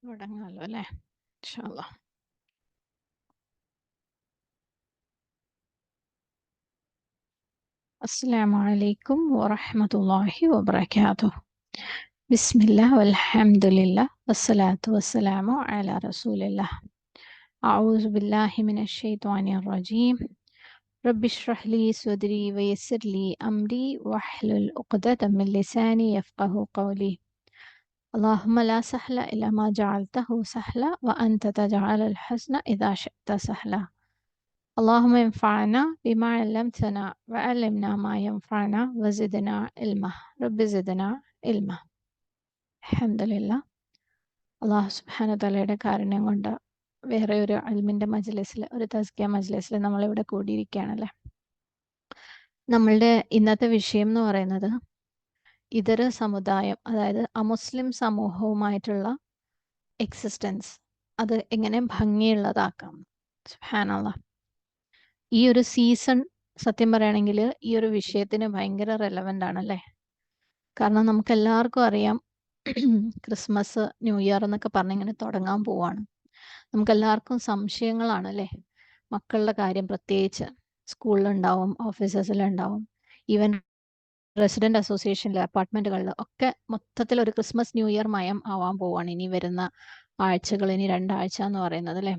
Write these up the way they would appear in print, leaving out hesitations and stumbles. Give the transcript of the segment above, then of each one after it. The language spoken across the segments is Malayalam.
തുടങ്ങാലോ അല്ലേ? ഇൻഷാ അല്ലാ. അസ്സലാമു അലൈക്കും വറഹ്മത്തുള്ളാഹി വബറകാതുഹു. ബിസ്മില്ലാഹ് വൽഹംദുലില്ലാഹ് വസ്സലാത്തു വസ്സലാമു അലാ റസൂലില്ലാഹ്. അഊസു ബില്ലാഹി മിനശ് ശൈത്വാനിർ റജീം. റബ്ബി ഇശ്റഹ് ലി സ്വദ്രി വയസ്സിർ ലി അംരി വഹ്ലുൽ ഉഖ്ദതം മിൻ ലിസാനി യഫ്ഖഹു ഖൗലി. اللهم لا سهل إلا ما جعلته سهلا وأنت تجعل الحزن إذا شئت سهلا. اللهم انفعنا بما علمتنا وعلمنا ما ينفعنا وزدنا علما. رب زدنا علما. അൽഹംദുലില്ലാ. അള്ളാഹു സുബ്ഹാനഹു തആലയുടെ കാരുണ്യം കൊണ്ട് വേറെ ഒരു ഇൽമിന്റെ മജ്ലിസിൽ, ഒരു തസ്കിയ മജ്ലിസിൽ നമ്മളിവിടെ കൂടിയിരിക്കുകയാണല്ലേ. നമ്മളുടെ ഇന്നത്തെ വിഷയം എന്ന് പറയുന്നത് ഇതര സമുദായം, അതായത് അമുസ്ലിം സമൂഹവുമായിട്ടുള്ള എക്സിസ്റ്റൻസ്, അത് എങ്ങനെ ഭംഗിയുള്ളതാക്കാം. സുബ്ഹാനല്ലാഹ്. ഈ ഒരു സീസൺ സത്യം പറയുകയാണെങ്കിൽ ഈ ഒരു വിഷയത്തിന് ഭയങ്കര റെലവൻ്റ് ആണല്ലേ. കാരണം നമുക്കെല്ലാവർക്കും അറിയാം, ക്രിസ്മസ്, ന്യൂ ഇയർ എന്നൊക്കെ പറഞ്ഞിങ്ങനെ തുടങ്ങാൻ പോവാണ്. നമുക്കെല്ലാവർക്കും സംശയങ്ങളാണല്ലേ. മക്കളുടെ കാര്യം പ്രത്യേകിച്ച് സ്കൂളിലുണ്ടാവും, ഓഫീസസിലുണ്ടാവും, ഈവൻ റെസിഡന്റ് അസോസിയേഷനിൽ, അപ്പാർട്ട്മെന്റുകളിൽ ഒക്കെ മൊത്തത്തിൽ ഒരു ക്രിസ്മസ് ന്യൂ ഇയർ മയം ആവാൻ പോവാണ് ഇനി വരുന്ന ആഴ്ചകൾ, ഇനി 2 ആഴ്ച എന്ന് പറയുന്നത് അല്ലേ.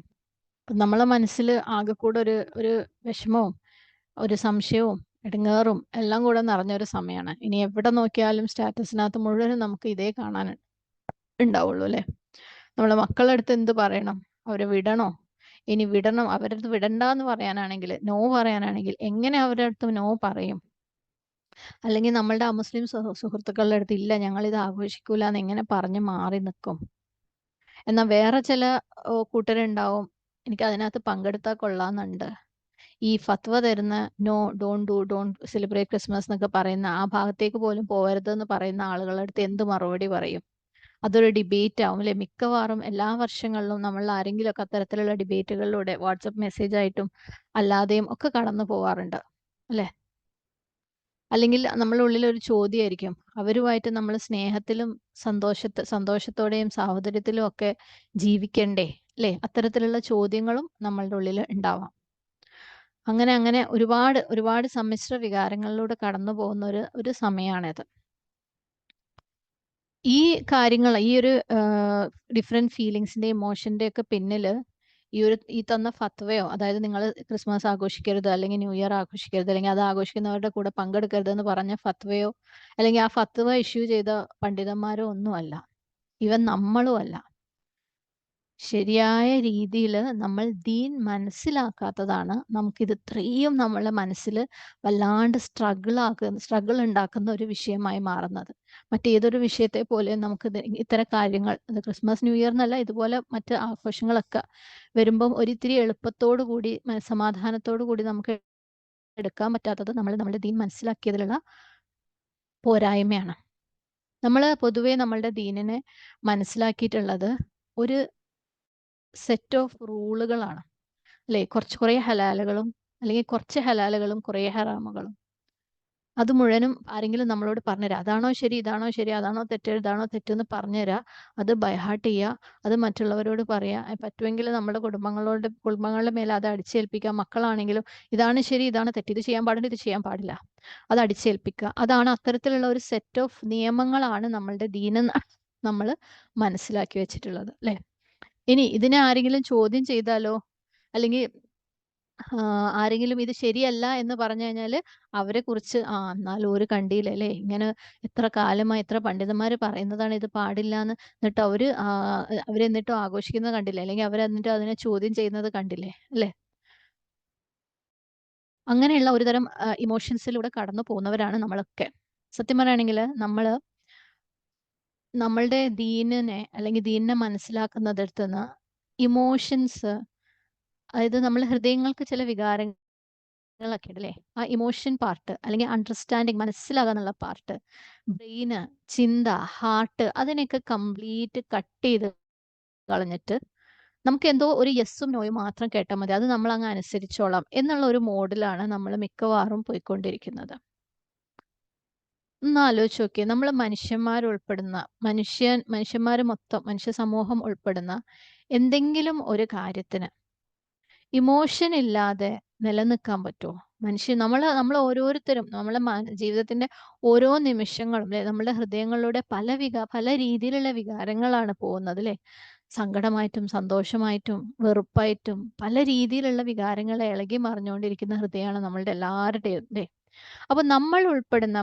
നമ്മളെ മനസ്സിൽ ആകെ കൂടെ ഒരു ഒരു വിഷമവും ഒരു സംശയവും ഇടങ്ങേറും എല്ലാം കൂടെ നിറഞ്ഞൊരു സമയമാണ്. ഇനി എവിടെ നോക്കിയാലും സ്റ്റാറ്റസിനകത്ത് മുഴുവനും നമുക്ക് ഇതേ കാണാൻ ഉണ്ടാവുള്ളൂ അല്ലേ. നമ്മളെ മക്കളുടെ അടുത്ത് എന്ത് പറയണം, അവരെ വിടണോ, ഇനി വിടണം, അവരുടെ അടുത്ത് വിടണ്ടെന്ന് പറയാനാണെങ്കിൽ, നോ പറയാനാണെങ്കിൽ എങ്ങനെ അവരുടെ അടുത്ത് നോ പറയും? അല്ലെങ്കിൽ നമ്മളുടെ അമുസ്ലിം സുഹൃത്തുക്കളുടെ അടുത്ത് ഇല്ല ഞങ്ങളിത് ആഘോഷിക്കൂല എന്ന് എങ്ങനെ പറഞ്ഞ് മാറി നിൽക്കും? എന്നാൽ വേറെ ചില കൂട്ടരുണ്ടാവും, എനിക്ക് അതിനകത്ത് പങ്കെടുത്താൽ കൊള്ളാമെന്നുണ്ട്. ഈ ഫത്വ തരുന്ന നോ, ഡോണ്ട് സെലിബ്രേറ്റ് ക്രിസ്മസ് എന്നൊക്കെ പറയുന്ന ആ ഭാഗത്തേക്ക് പോലും പോകരുതെന്ന് പറയുന്ന ആളുകളുടെ അടുത്ത് എന്ത് മറുപടി പറയും? അതൊരു ഡിബേറ്റ് ആവും അല്ലെ. മിക്കവാറും എല്ലാ വർഷങ്ങളിലും നമ്മൾ ആരെങ്കിലുമൊക്കെ അത്തരത്തിലുള്ള ഡിബേറ്റുകളിലൂടെ വാട്സപ്പ് മെസ്സേജ് ആയിട്ടും അല്ലാതെയും ഒക്കെ കടന്നു പോവാറുണ്ട് അല്ലേ. അല്ലെങ്കിൽ നമ്മളുടെ ഉള്ളിൽ ഒരു ചോദ്യമായിരിക്കും, അവരുമായിട്ട് നമ്മൾ സ്നേഹത്തിലും സന്തോഷത്തോടെയും സാഹോദര്യത്തിലും ഒക്കെ ജീവിക്കണ്ടേ അല്ലേ. അത്തരത്തിലുള്ള ചോദ്യങ്ങളും നമ്മളുടെ ഉള്ളിൽ ഉണ്ടാവാം. അങ്ങനെ അങ്ങനെ ഒരുപാട് ഒരുപാട് സമ്മിശ്ര വികാരങ്ങളിലൂടെ കടന്നു പോകുന്ന ഒരു സമയമാണിത്. ഈ കാര്യങ്ങൾ, ഈ ഒരു ഡിഫറെന്റ് ഫീലിങ്സിന്റെ ഇമോഷന്റെ ഒക്കെ പിന്നിൽ ഈ തന്ന ഫത്വയോ, അതായത് നിങ്ങൾ ക്രിസ്മസ് ആഘോഷിക്കരുത്, അല്ലെങ്കിൽ ന്യൂ ഇയർ ആഘോഷിക്കരുത്, അല്ലെങ്കിൽ അത് ആഘോഷിക്കുന്നവരുടെ കൂടെ പങ്കെടുക്കരുത് എന്ന് പറഞ്ഞ ഫത്വയോ, അല്ലെങ്കിൽ ആ ഫത്വ ഇഷ്യൂ ചെയ്ത പണ്ഡിതന്മാരോ ഒന്നുമല്ല, ഇവൻ നമ്മളും അല്ല. ശരിയായ രീതിയിൽ നമ്മൾ ദീൻ മനസ്സിലാക്കാത്തതാണ് നമുക്കിത് ഇത്രയും നമ്മളെ മനസ്സിൽ വല്ലാണ്ട് സ്ട്രഗിൾ ഉണ്ടാക്കുന്ന ഒരു വിഷയമായി മാറുന്നത്. മറ്റേതൊരു വിഷയത്തെ പോലെ നമുക്ക് ഇത്തരം കാര്യങ്ങൾ, ക്രിസ്മസ് ന്യൂ ഇയർ എന്നല്ല, ഇതുപോലെ മറ്റ് ആഘോഷങ്ങളൊക്കെ വരുമ്പം ഒരിത്തിരി എളുപ്പത്തോടു കൂടി സമാധാനത്തോടു കൂടി നമുക്ക് എടുക്കാൻ പറ്റാത്തത് നമ്മൾ നമ്മുടെ ദീൻ മനസ്സിലാക്കിയതിലുള്ള പോരായ്മയാണ്. നമ്മൾ പൊതുവെ നമ്മളുടെ ദീനിനെ മനസ്സിലാക്കിയിട്ടുള്ളത് ഒരു സെറ്റ് ഓഫ് റൂളുകളാണ് അല്ലേ. കുറേ ഹലാലുകളും, അല്ലെങ്കിൽ കുറച്ച് ഹലാലുകളും കുറേ ഹറാമുകളും. അത് മുഴുവനും ആരെങ്കിലും നമ്മളോട് പറഞ്ഞുതരാം, അതാണോ ശരി, ഇതാണോ ശരി, അതാണോ തെറ്റ്, ഇതാണോ തെറ്റെന്ന് പറഞ്ഞുതരാം. അത് ബൈഹാർട്ട് ചെയ്യുക, അത് മറ്റുള്ളവരോട് പറയുക, പറ്റുമെങ്കിൽ നമ്മുടെ കുടുംബങ്ങളുടെ മേലെ അത് അടിച്ചേൽപ്പിക്കുക. മക്കളാണെങ്കിലും ഇതാണ് ശരി, ഇതാണ് തെറ്റ്, ഇത് ചെയ്യാൻ പാടില്ല, ഇത് ചെയ്യാൻ പാടില്ല, അത് അടിച്ചേൽപ്പിക്കുക. അതാണ് അത്തരത്തിലുള്ള ഒരു സെറ്റ് ഓഫ് നിയമങ്ങളാണ് നമ്മളുടെ ദീനെന്ന് നമ്മൾ മനസ്സിലാക്കി വെച്ചിട്ടുള്ളത് അല്ലേ. ഇനി ഇതിനെ ആരെങ്കിലും ചോദ്യം ചെയ്താലോ, അല്ലെങ്കിൽ ആരെങ്കിലും ഇത് ശരിയല്ല എന്ന് പറഞ്ഞു കഴിഞ്ഞാൽ അവരെ കുറിച്ച് എന്നാലും ഒരു കണ്ടില്ലല്ലേ, ഇങ്ങനെ എത്ര കാലമായി എത്ര പണ്ഡിതന്മാർ പറയുന്നതാണ് ഇത് പാടില്ല എന്ന്, എന്നിട്ട് അവരെന്നിട്ടും ആഘോഷിക്കുന്നത് കണ്ടില്ലേ, അല്ലെങ്കിൽ അവരെന്നിട്ട് അതിനെ ചോദ്യം ചെയ്യുന്നത് കണ്ടില്ലേ അല്ലേ. അങ്ങനെയുള്ള ഒരു തരം ഇമോഷൻസിലൂടെ കടന്നു പോകുന്നവരാണ് നമ്മളൊക്കെ. സത്യം പറയുകയാണെങ്കിൽ നമ്മളുടെ ദീനിനെ, അല്ലെങ്കിൽ ദീനിനെ മനസ്സിലാക്കുന്നിടത്ത് നിന്ന് ഇമോഷൻസ്, അതായത് നമ്മൾ ഹൃദയങ്ങൾക്ക് ചില വികാരങ്ങളൊക്കെ ഉണ്ട് അല്ലേ, ആ ഇമോഷൻ പാർട്ട്, അല്ലെങ്കിൽ അണ്ടർസ്റ്റാൻഡിങ്, മനസ്സിലാകുക എന്നുള്ള പാർട്ട്, ബ്രെയിന്, ചിന്ത, ഹാർട്ട്, അതിനെയൊക്കെ കംപ്ലീറ്റ് കട്ട് ചെയ്ത് കളഞ്ഞിട്ട് നമുക്ക് എന്തോ ഒരു യെസ്സും നോയും മാത്രം കേട്ടാൽ മതി, അത് നമ്മൾ അങ്ങ് അനുസരിച്ചോളാം എന്നുള്ള ഒരു മോഡിലാണ് നമ്മൾ മിക്കവാറും പോയിക്കൊണ്ടിരിക്കുന്നത്. ഒന്ന് ആലോചിച്ച് നോക്കിയേ. നമ്മള് മനുഷ്യന്മാരുൾപ്പെടുന്ന മനുഷ്യന്മാര് മൊത്തം മനുഷ്യ സമൂഹം ഉൾപ്പെടുന്ന എന്തെങ്കിലും ഒരു കാര്യത്തിന് ഇമോഷൻ ഇല്ലാതെ നിലനിൽക്കാൻ പറ്റുമോ? നമ്മള് ഓരോരുത്തരും നമ്മളെ ജീവിതത്തിന്റെ ഓരോ നിമിഷങ്ങളും ല്ലേ, നമ്മുടെ ഹൃദയങ്ങളിലൂടെ പല രീതിയിലുള്ള വികാരങ്ങളാണ് പോകുന്നത് ല്ലേ? സങ്കടമായിട്ടും, സന്തോഷമായിട്ടും, വെറുപ്പായിട്ടും പല രീതിയിലുള്ള വികാരങ്ങളെ ഇളകി മറിഞ്ഞുകൊണ്ടിരിക്കുന്ന ഹൃദയമാണ് നമ്മളുടെ എല്ലാവരുടെയും ല്ലേ? അപ്പൊ നമ്മൾ ഉൾപ്പെടുന്ന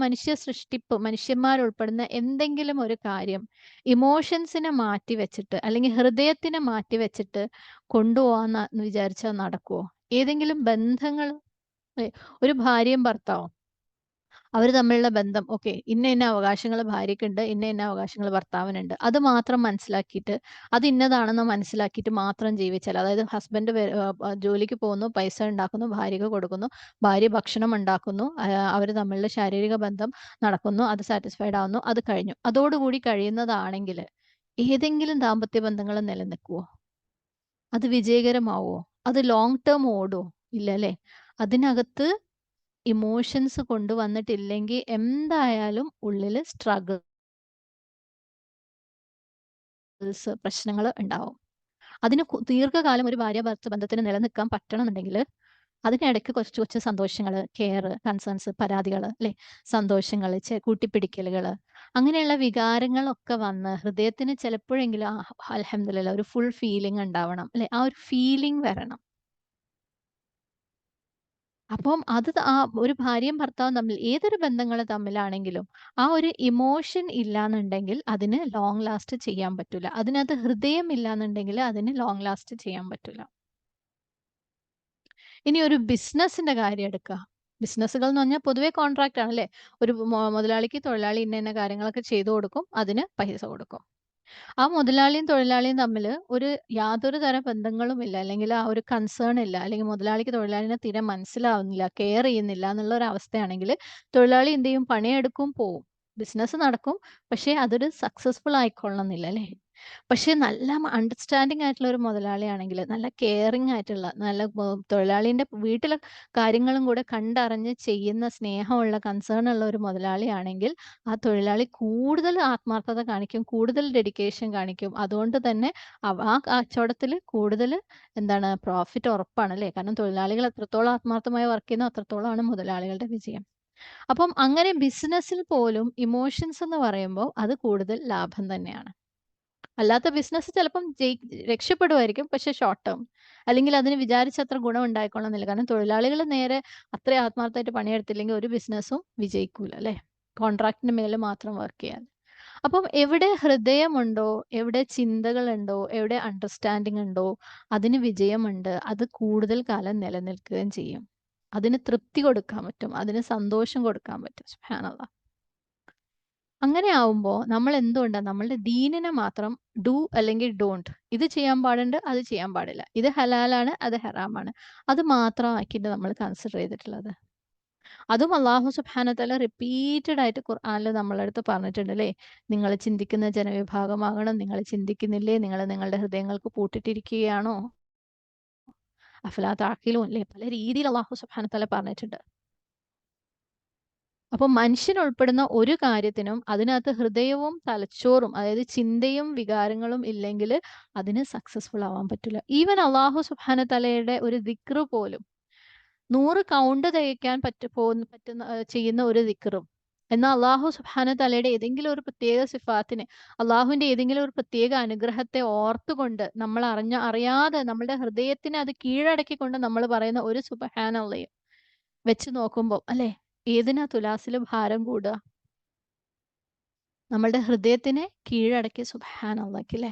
മനുഷ്യ സൃഷ്ടിപ്പ് മനുഷ്യന്മാരുൾപ്പെടുന്ന എന്തെങ്കിലും ഒരു കാര്യം ഇമോഷൻസിനെ മാറ്റി വെച്ചിട്ട് അല്ലെങ്കിൽ ഹൃദയത്തിനെ മാറ്റി വെച്ചിട്ട് കൊണ്ടുപോകാന്ന് വിചാരിച്ചാൽ നടക്കുവോ? ഏതെങ്കിലും ബന്ധങ്ങൾ ഏ, ഒരു ഭാര്യയും ഭർത്താവും അവര് തമ്മിലുള്ള ബന്ധം ഓക്കെ. ഇന്ന അവകാശങ്ങൾ ഭാര്യയ്ക്കുണ്ട്, ഇന്ന അവകാശങ്ങൾ ഭർത്താവിനുണ്ട്. അത് മാത്രം മനസ്സിലാക്കിയിട്ട്, അത് ഇന്നതാണെന്ന് മനസ്സിലാക്കിയിട്ട് മാത്രം ജീവിച്ചാൽ, അതായത് ഹസ്ബൻഡ് ജോലിക്ക് പോകുന്നു, പൈസ ഉണ്ടാക്കുന്നു, ഭാര്യയ്ക്ക് കൊടുക്കുന്നു, ഭാര്യ ഭക്ഷണം ഉണ്ടാക്കുന്നു, അവര് തമ്മിലുള്ള ശാരീരിക ബന്ധം നടക്കുന്നു, അത് സാറ്റിസ്ഫൈഡ് ആവുന്നു, അത് കഴിഞ്ഞു. അതോടുകൂടി കഴിയുന്നതാണെങ്കില് ഏതെങ്കിലും ദാമ്പത്യ ബന്ധങ്ങൾ നിലനിൽക്കുവോ? അത് വിജയകരമാവോ? അത് ലോങ് ടേം ഓടുവോ? ഇല്ലല്ലേ? അതിനകത്ത് ഇമോഷൻസ് കൊണ്ടുവന്നിട്ടില്ലെങ്കിൽ എന്തായാലും ഉള്ളില് പ്രശ്നങ്ങൾ ഉണ്ടാവും. അതിന് ദീർഘകാലം ഒരു ഭാര്യ-ഭർതൃ ബന്ധത്തിന് നിലനിൽക്കാൻ പറ്റണമെന്നുണ്ടെങ്കില് അതിനിടയ്ക്ക് കുറച്ച് കൊച്ചു സന്തോഷങ്ങള്, കെയർ, കൺസേൺസ്, പരാതികള് അല്ലേ? സന്തോഷങ്ങള്, കൂട്ടിപ്പിടിക്കലുകള് അങ്ങനെയുള്ള വികാരങ്ങളൊക്കെ വന്ന് ഹൃദയത്തിന് ചിലപ്പോഴെങ്കിലും അൽഹംദുലില്ലാ ഒരു ഫുൾ ഫീലിംഗ് ഉണ്ടാവണം അല്ലേ? ആ ഒരു ഫീലിംഗ് വരണം. അപ്പം അത് ഒരു ഭാര്യയും ഭർത്താവും തമ്മിൽ ഏതൊരു ബന്ധങ്ങള് തമ്മിലാണെങ്കിലും ആ ഒരു ഇമോഷൻ ഇല്ലാന്നുണ്ടെങ്കിൽ അതിന് ലോങ് ലാസ്റ്റ് ചെയ്യാൻ പറ്റൂല. അതിനകത്ത് ഹൃദയം ഇല്ലാന്നുണ്ടെങ്കില് അതിന് ലോങ് ലാസ്റ്റ് ചെയ്യാൻ പറ്റൂല. ഇനി ഒരു ബിസിനസിന്റെ കാര്യം എടുക്കുക. ബിസിനസ്സുകൾ എന്ന് പറഞ്ഞാൽ പൊതുവെ കോൺട്രാക്റ്റ് ആണല്ലേ? ഒരു മുതലാളിക്ക് തൊഴിലാളി ഇന്ന കാര്യങ്ങളൊക്കെ ചെയ്തു കൊടുക്കും. അതിന് പൈസ കൊടുക്കും. ആ മുതലാളിയും തൊഴിലാളിയും തമ്മില് യാതൊരു തരം ബന്ധങ്ങളുമില്ല. അല്ലെങ്കിൽ ആ ഒരു കൺസേൺ ഇല്ല. അല്ലെങ്കിൽ മുതലാളിക്ക് തൊഴിലാളിനെ തീരെ മനസ്സിലാവുന്നില്ല, കെയർ ചെയ്യുന്നില്ല എന്നുള്ള ഒരു അവസ്ഥയാണെങ്കില് തൊഴിലാളി എന്ത് ചെയ്യും? പണിയെടുക്കും, പോവും. ബിസിനസ് നടക്കും. പക്ഷേ അതൊരു സക്സസ്ഫുൾ ആയിക്കൊള്ളണമെന്നില്ല അല്ലേ? പക്ഷേ നല്ല അണ്ടർസ്റ്റാൻഡിംഗ് ആയിട്ടുള്ള ഒരു മുതലാളിയാണെങ്കില്, നല്ല കെയറിംഗ് ആയിട്ടുള്ള, നല്ല തൊഴിലാളിന്റെ വീട്ടിലെ കാര്യങ്ങളും കൂടെ കണ്ടറിഞ്ഞ് ചെയ്യുന്ന സ്നേഹമുള്ള, കൺസേൺ ഉള്ള ഒരു മുതലാളിയാണെങ്കിൽ ആ തൊഴിലാളി കൂടുതൽ ആത്മാർത്ഥത കാണിക്കും, കൂടുതൽ ഡെഡിക്കേഷൻ കാണിക്കും. അതുകൊണ്ട് തന്നെ ആ കച്ചവടത്തില് കൂടുതല് പ്രോഫിറ്റ് ഉറപ്പാണ് അല്ലേ? കാരണം തൊഴിലാളികൾ എത്രത്തോളം ആത്മാർത്ഥമായി വർക്ക് ചെയ്യുന്നോ അത്രത്തോളമാണ് മുതലാളികളുടെ വിജയം. അപ്പം അങ്ങനെ ബിസിനസ്സിൽ പോലും ഇമോഷൻസ് എന്ന് പറയുമ്പോൾ അത് കൂടുതൽ ലാഭം തന്നെയാണ്. അല്ലാത്ത ബിസിനസ് ചിലപ്പം രക്ഷപ്പെടുമായിരിക്കും. പക്ഷെ ഷോർട്ട് ടേം. അല്ലെങ്കിൽ അതിന് വിചാരിച്ചത്ര ഗുണം ഉണ്ടായിക്കൊള്ളണമെന്നില്ല. കാരണം തൊഴിലാളികൾ നേരെ അത്രയും ആത്മാർത്ഥമായിട്ട് പണിയെടുത്തില്ലെങ്കിൽ ഒരു ബിസിനസ്സും വിജയിക്കൂല അല്ലേ? കോൺട്രാക്റ്റിന് മേലെ മാത്രം വർക്ക് ചെയ്യാൻ. അപ്പം എവിടെ ഹൃദയമുണ്ടോ, എവിടെ ചിന്തകളുണ്ടോ, എവിടെ അണ്ടർസ്റ്റാൻഡിംഗ് ഉണ്ടോ, അതിന് വിജയമുണ്ട്. അത് കൂടുതൽ കാലം നിലനിൽക്കുകയും ചെയ്യും. അതിന് തൃപ്തി കൊടുക്കാൻ പറ്റും. അതിന് സന്തോഷം കൊടുക്കാൻ പറ്റും. സുബ്ഹാനല്ലാഹ്. അങ്ങനെ ആവുമ്പോ നമ്മൾ എന്തുകൊണ്ടാ നമ്മളുടെ ദീനിനെ മാത്രം ഡു അല്ലെങ്കിൽ ഡോണ്ട് ഇത് ചെയ്യാൻ പാടുണ്ട്, അത് ചെയ്യാൻ പാടില്ല. ഇത് ഹലാലാണ്, അത് ഹറാമാണ്. അത് മാത്രമാക്കിയിട്ട് നമ്മൾ കൺസിഡർ ചെയ്തിട്ടുള്ളത്. അതും അല്ലാഹു സുബ്ഹാനഹു വതആല റിപ്പീറ്റഡ് ആയിട്ട് ഖുർആനില് നമ്മളെ അടുത്ത് പറഞ്ഞിട്ടുണ്ട് ല്ലേ? നിങ്ങൾ ചിന്തിക്കുന്ന ജനവിഭാഗമാകണം. നിങ്ങൾ ചിന്തിക്കുന്നില്ലേ? നിങ്ങൾ നിങ്ങളുടെ ഹൃദയങ്ങൾക്ക് പൂട്ടിട്ടിരിക്കുകയാണോ? അഫലാ തഅഖിലൂൻ ല്ലേ? പല രീതിയിൽ അല്ലാഹു സുബ്ഹാനഹു വതആല പറഞ്ഞിട്ടുണ്ട്. അപ്പൊ മനുഷ്യൻ ഉൾപ്പെടുന്ന ഒരു കാര്യത്തിനും അതിനകത്ത് ഹൃദയവും തലച്ചോറും അതായത് ചിന്തയും വികാരങ്ങളും ഇല്ലെങ്കില് അതിന് സക്സസ്ഫുൾ ആവാൻ പറ്റൂല. ഈവൻ അല്ലാഹു സുബ്ഹാനഹു വതആലയുടെ ഒരു ദിക്റ് പോലും 100 കൗണ്ട് തികയ്ക്കാൻ ചെയ്യുന്ന ഒരു ദിക്റും എന്നാൽ അല്ലാഹു സുബ്ഹാനഹു വതആലയുടെ ഏതെങ്കിലും ഒരു പ്രത്യേക സിഫാത്തിനെ അല്ലാഹുവിന്റെ ഏതെങ്കിലും ഒരു പ്രത്യേക അനുഗ്രഹത്തെ ഓർത്തുകൊണ്ട് നമ്മൾ അറിയാതെ നമ്മുടെ ഹൃദയത്തിനെ അത് കീഴടക്കിക്കൊണ്ട് നമ്മൾ പറയുന്ന ഒരു സുബ്ഹാനല്ലാഹ് വെച്ച് നോക്കുമ്പോൾ അല്ലേ? ഏതിനാ തുലാസില് ഭാരം കൂടുക? നമ്മളുടെ ഹൃദയത്തിനെ കീഴടക്കിയ സുബ്ഹാനല്ലാഹ്ക്ക് ല്ലേ?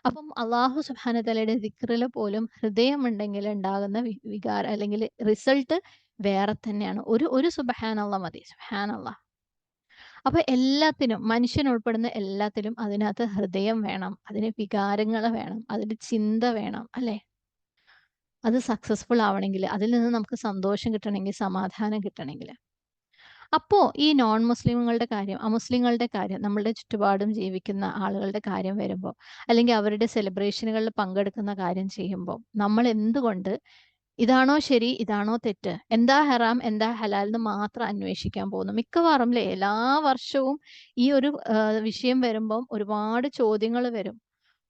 അപ്പം അല്ലാഹു സുബ്ഹാനഹു വതആലയുടെ ദിക്റില് പോലും ഹൃദയമുണ്ടെങ്കിൽ ഉണ്ടാകുന്ന വികാരം അല്ലെങ്കിൽ റിസൾട്ട് വേറെ തന്നെയാണ്. ഒരു സുബ്ഹാനല്ലാഹ് മതി. സുബ്ഹാനല്ലാഹ്. അപ്പൊ എല്ലാത്തിനും മനുഷ്യൻ ഉൾപ്പെടുന്ന എല്ലാത്തിലും അതിനകത്ത് ഹൃദയം വേണം. അതിന് വികാരങ്ങള് വേണം. അതിന് ചിന്ത വേണം. അല്ലേ? അത് സക്സസ്ഫുൾ ആവണെങ്കില്, അതിൽ നിന്ന് നമുക്ക് സന്തോഷം കിട്ടണമെങ്കിൽ, സമാധാനം കിട്ടണമെങ്കില്. അപ്പോ ഈ നോൺ മുസ്ലിമുകളുടെ കാര്യം, അമുസ്ലിങ്ങളുടെ കാര്യം, നമ്മളുടെ ചുറ്റുപാടും ജീവിക്കുന്ന ആളുകളുടെ കാര്യം വരുമ്പോ, അല്ലെങ്കിൽ അവരുടെ സെലിബ്രേഷനുകളിൽ പങ്കെടുക്കുന്ന കാര്യം ചെയ്യുമ്പോ, നമ്മൾ എന്തുകൊണ്ട് ഇതാണോ ശരി, ഇതാണോ തെറ്റ്, എന്താ ഹറാം, എന്താ ഹലാൽ എന്ന് മാത്രം അന്വേഷിക്കാൻ പോകുന്നു. മിക്കവാറും അല്ലേ എല്ലാ വർഷവും ഈ ഒരു വിഷയം വരുമ്പം ഒരുപാട് ചോദ്യങ്ങൾ വരും,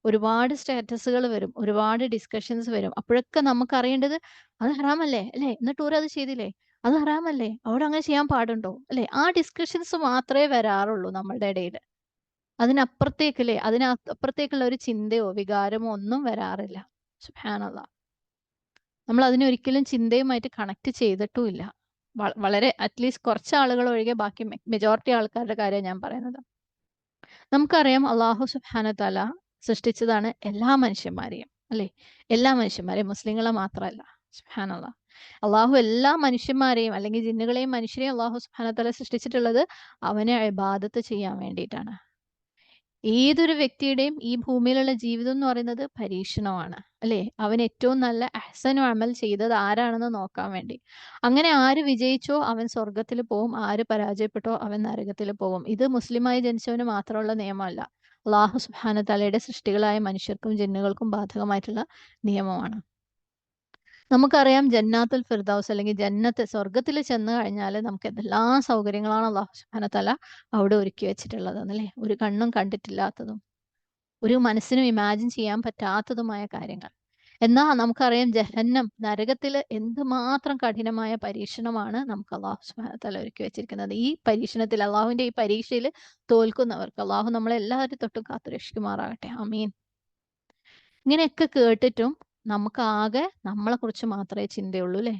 ഒരുപാട് സ്റ്റാറ്റസുകൾ വരും, ഒരുപാട് ഡിസ്കഷൻസ് വരും. അപ്പോഴൊക്കെ നമുക്ക് അറിയേണ്ടത് അത് ഹറാമല്ലേ അല്ലേ, എന്നിട്ട് അത് ചെയ്തില്ലേ, അത് ഹറാമല്ലേ, അവിടെ അങ്ങനെ ചെയ്യാൻ പാടുണ്ടോ അല്ലേ, ആ ഡിസ്കഷൻസ് മാത്രമേ വരാറുള്ളൂ നമ്മളുടെ ഇടയിൽ. അതിനപ്പുറത്തേക്കല്ലേ, അതിനപ്പുറത്തേക്കുള്ള ഒരു ചിന്തയോ വികാരമോ ഒന്നും വരാറില്ല. സുബ്ഹാനല്ലാഹ്. നമ്മൾ അതിനെ ഒരിക്കലും ചിന്തയുമായിട്ട് കണക്ട് ചെയ്തിട്ടുമില്ല. വളരെ അറ്റ്ലീസ്റ്റ് കുറച്ച് ആളുകൾ ഒഴികെ ബാക്കി മെജോറിറ്റി ആൾക്കാരുടെ കാര്യം ഞാൻ പറയുന്നത്. നമുക്കറിയാം അള്ളാഹു സുബ്ഹാനഹു തആല സൃഷ്ടിച്ചതാണ് എല്ലാ മനുഷ്യന്മാരെയും അല്ലേ, എല്ലാ മനുഷ്യന്മാരെയും, മുസ്ലിങ്ങളെ മാത്രമല്ല. സുബ്ഹാനല്ലാഹ്. അള്ളാഹു എല്ലാ മനുഷ്യന്മാരെയും അല്ലെങ്കിൽ ജിന്നുകളെയും മനുഷ്യരെയും അള്ളാഹു സുബ്ഹാനഹു തആല സൃഷ്ടിച്ചിട്ടുള്ളത് അവനെ ഇബാദത്ത് ചെയ്യാൻ വേണ്ടിയിട്ടാണ്. ഏതൊരു വ്യക്തിയുടെയും ഈ ഭൂമിയിലുള്ള ജീവിതം എന്ന് പറയുന്നത് പരീക്ഷണമാണ് അല്ലേ, അവൻ ഏറ്റവും നല്ല അഹ്സനു അമൽ ചെയ്തത് ആരാണെന്ന് നോക്കാൻ വേണ്ടി. അങ്ങനെ ആര് വിജയിച്ചോ അവൻ സ്വർഗത്തിൽ പോവും, ആര് പരാജയപ്പെട്ടോ അവൻ നരകത്തിൽ പോവും. ഇത് മുസ്ലിമായി ജനിച്ചവന് മാത്രമുള്ള നിയമമല്ല, അള്ളാഹു സുബ്ഹാനഹു തആലയുടെ സൃഷ്ടികളായ മനുഷ്യർക്കും ജിന്നുകൾക്കും ബാധകമായിട്ടുള്ള നിയമമാണ്. നമുക്കറിയാം ജന്നാത്തുൽ ഫിർദൗസ് അല്ലെങ്കിൽ ജന്നത്ത്, സ്വർഗത്തിൽ ചെന്ന് കഴിഞ്ഞാൽ നമുക്ക് എന്തെല്ലാ സൗകര്യങ്ങളാണ് അള്ളാഹു സുബ്ഹാനഹു തആല അവിടെ ഒരുക്കി വെച്ചിട്ടുള്ളത് അല്ലേ, ഒരു കണ്ണും കണ്ടിട്ടില്ലാത്തതും ഒരു മനസ്സിനും ഇമാജിൻ ചെയ്യാൻ പറ്റാത്തതുമായ കാര്യങ്ങൾ. എന്നാൽ നമുക്കറിയാം ജഹന്നം, നരകത്തിൽ എന്തുമാത്രം കഠിനമായ പരീക്ഷണമാണ് നമുക്ക് അള്ളാഹു സുബ്ഹാനഹു തആല ഒരുക്കി വെച്ചിരിക്കുന്നത്. ഈ പരീക്ഷണത്തിൽ, അള്ളാഹുവിന്റെ ഈ പരീക്ഷയിൽ തോൽക്കുന്നവർക്ക് അള്ളാഹു നമ്മളെ എല്ലാവരും തൊട്ടും കാത്തു രക്ഷിക്കുമാറാകട്ടെ. ആമീൻ. ഇങ്ങനെയൊക്കെ കേട്ടിട്ടും നമുക്ക് ആകെ നമ്മളെ കുറിച്ച് മാത്രമേ ചിന്തയുള്ളൂ അല്ലേ.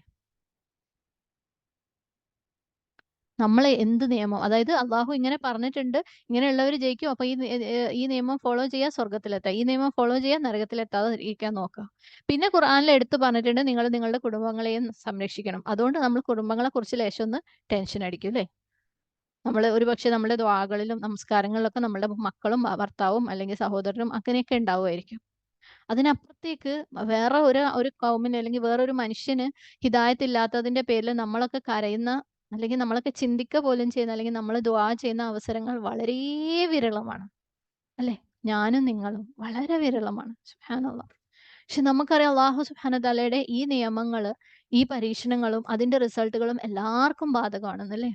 നമ്മളെ എന്ത് നിയമം, അതായത് അള്ളാഹു ഇങ്ങനെ പറഞ്ഞിട്ടുണ്ട്, ഇങ്ങനെയുള്ളവർ ജയിക്കും, അപ്പൊ ഈ നിയമം ഫോളോ ചെയ്യാൻ സ്വർഗത്തിലെത്താം, ഈ നിയമം ഫോളോ ചെയ്യാൻ നരകത്തിലെത്താതെ ഇരിക്കാൻ നോക്കുക. പിന്നെ ഖുർആനിൽ എടുത്തു പറഞ്ഞിട്ടുണ്ട് നിങ്ങൾ നിങ്ങളുടെ കുടുംബങ്ങളെയും സംരക്ഷിക്കണം. അതുകൊണ്ട് നമ്മൾ കുടുംബങ്ങളെ കുറിച്ച് ലേശം ഒന്ന് ടെൻഷൻ അടിക്കും അല്ലേ. നമ്മൾ ഒരുപക്ഷെ നമ്മുടെ ദ്വാകളിലും നമസ്കാരങ്ങളിലൊക്കെ നമ്മുടെ മക്കളും ഭർത്താവും അല്ലെങ്കിൽ സഹോദരനും അങ്ങനെയൊക്കെ ഉണ്ടാവുമായിരിക്കും. അതിനപ്പുറത്തേക്ക് വേറെ ഒരു കൗമിന് അല്ലെങ്കിൽ വേറൊരു മനുഷ്യന് ഹിദായത്ത് ഇല്ലാത്തതിന്റെ പേരിൽ നമ്മളൊക്കെ കരയുന്ന അല്ലെങ്കിൽ നമ്മളൊക്കെ ചിന്തിക്കുക പോലും ചെയ്യുന്ന അല്ലെങ്കിൽ നമ്മൾ ദുആ ചെയ്യുന്ന അവസരങ്ങൾ വളരെ വിരളമാണ് അല്ലേ. ഞാനും നിങ്ങളും വളരെ വിരളമാണ്. സുബ്ഹാനല്ലാഹ്. പക്ഷെ നമുക്കറിയാം അള്ളാഹു സുബ്ഹാനഹു തആലയുടെ ഈ നിയമങ്ങള്, ഈ പരീക്ഷണങ്ങളും അതിന്റെ റിസൾട്ടുകളും എല്ലാവർക്കും ബാധകമാണെന്നല്ലേ.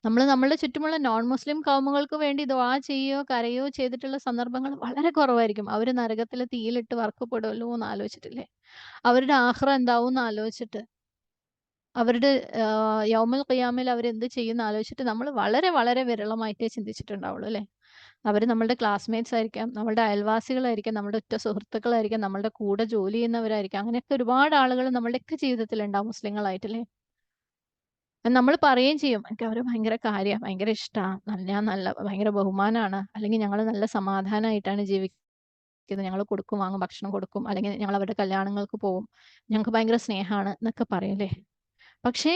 നമ്മൾ നമ്മളുടെ ചുറ്റുമുള്ള നോൺ മുസ്ലിം കൗമുകൾക്ക് വേണ്ടി ദുആ ചെയ്യുകയോ കരയോ ചെയ്തിട്ടുള്ള സന്ദർഭങ്ങൾ വളരെ കുറവായിരിക്കും. അവര് നരകത്തിലെ തീയിലിട്ട് വറുക്കപ്പെടുമല്ലോ എന്ന് ആലോചിച്ചിട്ടില്ലേ? അവരുടെ ആഖിറ എന്താവുംന്ന് ആലോചിച്ചിട്ട്, അവരുടെ യൗമുൽ ഖിയാമയിൽ അവരെന്ത് ചെയ്യുംന്ന് ആലോചിച്ചിട്ട് നമ്മൾ വളരെ വളരെ വിരളമായിട്ടേ ചിന്തിച്ചിട്ടുണ്ടാവുള്ളൂ അല്ലേ? അവര് നമ്മളുടെ ക്ലാസ്മേറ്റ്സ് ആയിരിക്കാം, നമ്മളുടെ അയൽവാസികളായിരിക്കാം, നമ്മുടെ ഉറ്റ സുഹൃത്തുക്കളായിരിക്കാം, നമ്മളുടെ കൂടെ ജോലി ചെയ്യുന്നവരായിരിക്കാം. അങ്ങനെയൊക്കെ ഒരുപാട് ആളുകൾ നമ്മളുടെയൊക്കെ ജീവിതത്തിലുണ്ടാവും മുസ്ലിങ്ങളായിട്ടല്ലേ? നമ്മൾ പറയുകയും ചെയ്യും, "എനിക്ക് അവരെ ഭയങ്കര കാര്യാ, ഭയങ്കര ഇഷ്ടാ, ഞാൻ നല്ല ഭയങ്കര ബഹുമാനാണ്, അല്ലെങ്കിൽ ഞങ്ങള് നല്ല സമാധാനായിട്ടാണ് ജീവിക്കുന്നത്. ഞങ്ങള് കൊടുക്കും, വാങ്ങും, ഭക്ഷണം കൊടുക്കും, അല്ലെങ്കിൽ ഞങ്ങൾ അവരുടെ കല്യാണങ്ങൾക്ക് പോവും. ഞങ്ങൾക്ക് ഭയങ്കര സ്നേഹാണ്" എന്നൊക്കെ പറയും ല്ലേ? പക്ഷേ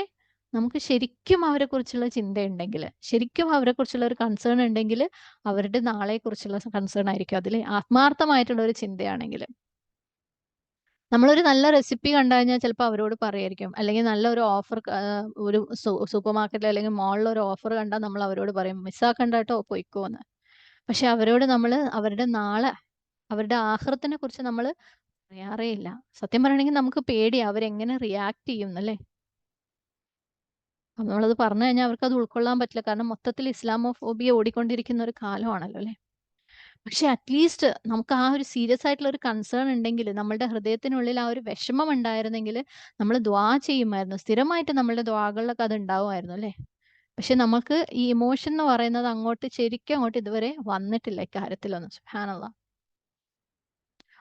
നമുക്ക് ശരിക്കും അവരെക്കുറിച്ചുള്ള ചിന്തയുണ്ടെങ്കില്, ശരിക്കും അവരെക്കുറിച്ചുള്ള ഒരു കൺസേൺ ഉണ്ടെങ്കില്, അവരുടെ നാളെക്കുറിച്ചുള്ള കൺസേൺ ആയിരിക്കും അതില് ആത്മാർത്ഥമായിട്ടുള്ള ഒരു ചിന്തയാണെങ്കില്. നമ്മളൊരു നല്ല റെസിപ്പി കണ്ടു കഴിഞ്ഞാൽ ചിലപ്പോൾ അവരോട് പറയായിരിക്കും. അല്ലെങ്കിൽ നല്ലൊരു ഓഫർ ഒരു സൂപ്പർ മാർക്കറ്റിൽ അല്ലെങ്കിൽ മാളിൽ ഒരു ഓഫർ കണ്ടാൽ നമ്മൾ അവരോട് പറയും, "മിസ്സാക്കണ്ട ട്ടോ പൊയ്ക്കോന്ന്." പക്ഷെ അവരോട് നമ്മള് അവരുടെ നാളെ, അവരുടെ ആഖിറത്തിനെ കുറിച്ച് നമ്മള് പറയാറേ ഇല്ല. സത്യം പറയണെങ്കിൽ നമുക്ക് പേടിയാ അവരെങ്ങനെ റിയാക്ട് ചെയ്യുംന്നല്ലേ. നമ്മളത് പറഞ്ഞു കഴിഞ്ഞാൽ അവർക്കത് ഉൾക്കൊള്ളാൻ പറ്റില്ല. കാരണം മൊത്തത്തിൽ ഇസ്ലാമോഫോബിയ ഓടിക്കൊണ്ടിരിക്കുന്ന ഒരു കാലമാണല്ലോ അല്ലേ. പക്ഷെ അറ്റ്‌ലീസ്റ്റ് നമുക്ക് ആ ഒരു സീരിയസ് ആയിട്ടുള്ള ഒരു കൺസേൺ ഉണ്ടെങ്കില്, നമ്മളുടെ ഹൃദയത്തിനുള്ളിൽ ആ ഒരു വിഷമം ഉണ്ടായിരുന്നെങ്കില്, നമ്മള് ദുആ ചെയ്യുമായിരുന്നു. സ്ഥിരമായിട്ട് നമ്മളുടെ ദുആകളിലൊക്കെ അത് ഉണ്ടാവുമായിരുന്നു അല്ലേ? പക്ഷെ നമുക്ക് ഈ ഇമോഷൻ എന്ന് പറയുന്നത് അങ്ങോട്ട് ശരിക്കും അങ്ങോട്ട് ഇതുവരെ വന്നിട്ടില്ല ഇക്കാര്യത്തിലൊന്നും. സുബ്ഹാനല്ലാഹ്.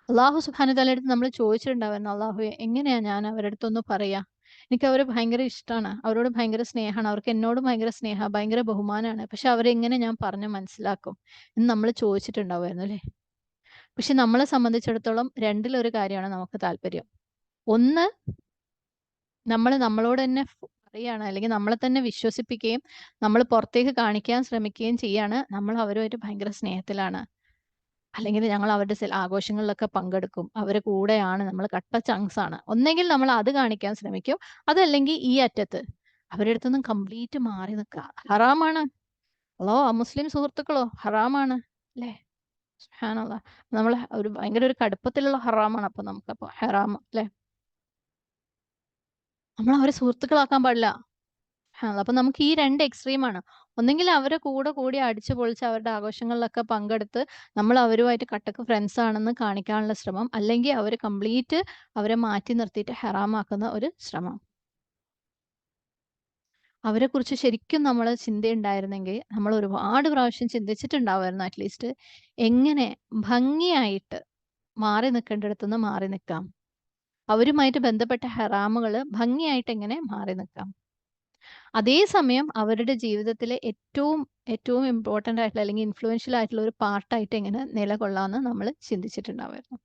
അള്ളാഹു സുബ്ഹാനഹു വതആലയുടെ അടുത്ത് നമ്മൾ ചോദിച്ചിട്ടുണ്ടായിരുന്നു, അള്ളാഹുവേ എങ്ങനെയാ ഞാൻ അവരുടെ അടുത്തൊന്ന് പറയാ? എനിക്ക് അവരെ ഭയങ്കര ഇഷ്ടാണ്. അവരോട് ഭയങ്കര സ്നേഹാണ്. അവർക്ക് എന്നോടും ഭയങ്കര സ്നേഹാ, ഭയങ്കര ബഹുമാനാണ്. പക്ഷെ അവരെ എങ്ങനെ ഞാൻ പറഞ്ഞ് മനസ്സിലാക്കും? എന്ന് നമ്മൾ ചോദിച്ചിട്ടുണ്ടാവുമായിരുന്നു അല്ലേ? പക്ഷെ നമ്മളെ സംബന്ധിച്ചിടത്തോളം രണ്ടിലൊരു കാര്യമാണ് നമുക്ക് താല്പര്യം. ഒന്ന്, നമ്മള് നമ്മളോട് തന്നെ പറയാണ്, അല്ലെങ്കിൽ നമ്മളെ തന്നെ വിശ്വസിപ്പിക്കുകയും നമ്മൾ പുറത്തേക്ക് കാണിക്കാൻ ശ്രമിക്കുകയും ചെയ്യാണ്, നമ്മൾ അവരുമായിട്ട് ഭയങ്കര സ്നേഹത്തിലാണ്. അല്ലെങ്കിൽ ഞങ്ങൾ അവരുടെ ആഘോഷങ്ങളിലൊക്കെ പങ്കെടുക്കും. അവരെ കൂടെയാണ്, നമ്മൾ കട്ട ചങ്ക്സ് ആണ്. ഒന്നെങ്കിൽ നമ്മൾ അത് കാണിക്കാൻ ശ്രമിക്കും. അതല്ലെങ്കിൽ ഈ അറ്റത്ത് അവരുടെ അടുത്തുനിന്ന് കംപ്ലീറ്റ് മാറി നിൽക്കുക. ഹറാമാണ്. അമുസ്ലിം സുഹൃത്തുക്കളോ ഹറാമാണ്. അല്ലേ? സുബ്ഹാനല്ലാഹ്. നമ്മള് ഒരു ഭയങ്കര ഒരു കടുപ്പത്തിലുള്ള ഹറാമാണ് അപ്പൊ നമുക്കപ്പൊ ഹറാം അല്ലേ? നമ്മൾ അവരെ സുഹൃത്തുക്കളാക്കാൻ പാടില്ല. അപ്പൊ നമുക്ക് ഈ 2 എക്സ്ട്രീമാണ്. ഒന്നെങ്കിൽ അവരെ കൂടെ കൂടി അടിച്ചു പൊളിച്ച് അവരുടെ ആഘോഷങ്ങളിലൊക്കെ പങ്കെടുത്ത് നമ്മൾ അവരുമായിട്ട് കട്ടക്ക് ഫ്രണ്ട്സ് ആണെന്ന് കാണിക്കാനുള്ള ശ്രമം. അല്ലെങ്കിൽ അവര് കംപ്ലീറ്റ് അവരെ മാറ്റി നിർത്തിയിട്ട് ഹറാമാക്കുന്ന ഒരു ശ്രമം. അവരെക്കുറിച്ച് ശരിക്കും നമ്മള് ചിന്തയുണ്ടായിരുന്നെങ്കിൽ നമ്മൾ ഒരുപാട് പ്രാവശ്യം ചിന്തിച്ചിട്ടുണ്ടാവുമായിരുന്നു അറ്റ്‌ലീസ്റ്റ്. എങ്ങനെ ഭംഗിയായിട്ട് മാറി നിക്കേണ്ടിടത്തുനിന്ന് മാറി നിക്കാം. അവരുമായിട്ട് ബന്ധപ്പെട്ട ഹറാമുകള് ഭംഗിയായിട്ട് എങ്ങനെ മാറി നിക്കാം. അതേസമയം അവരുടെ ജീവിതത്തിലെ ഏറ്റവും ഇമ്പോർട്ടന്റ് ആയിട്ടുള്ള അല്ലെങ്കിൽ ഇൻഫ്ലുവൻഷ്യൽ ആയിട്ടുള്ള ഒരു പാർട്ടായിട്ട് എങ്ങനെ നിലകൊള്ളാമെന്ന് നമ്മള് ചിന്തിച്ചിട്ടുണ്ടാവുമായിരുന്നു.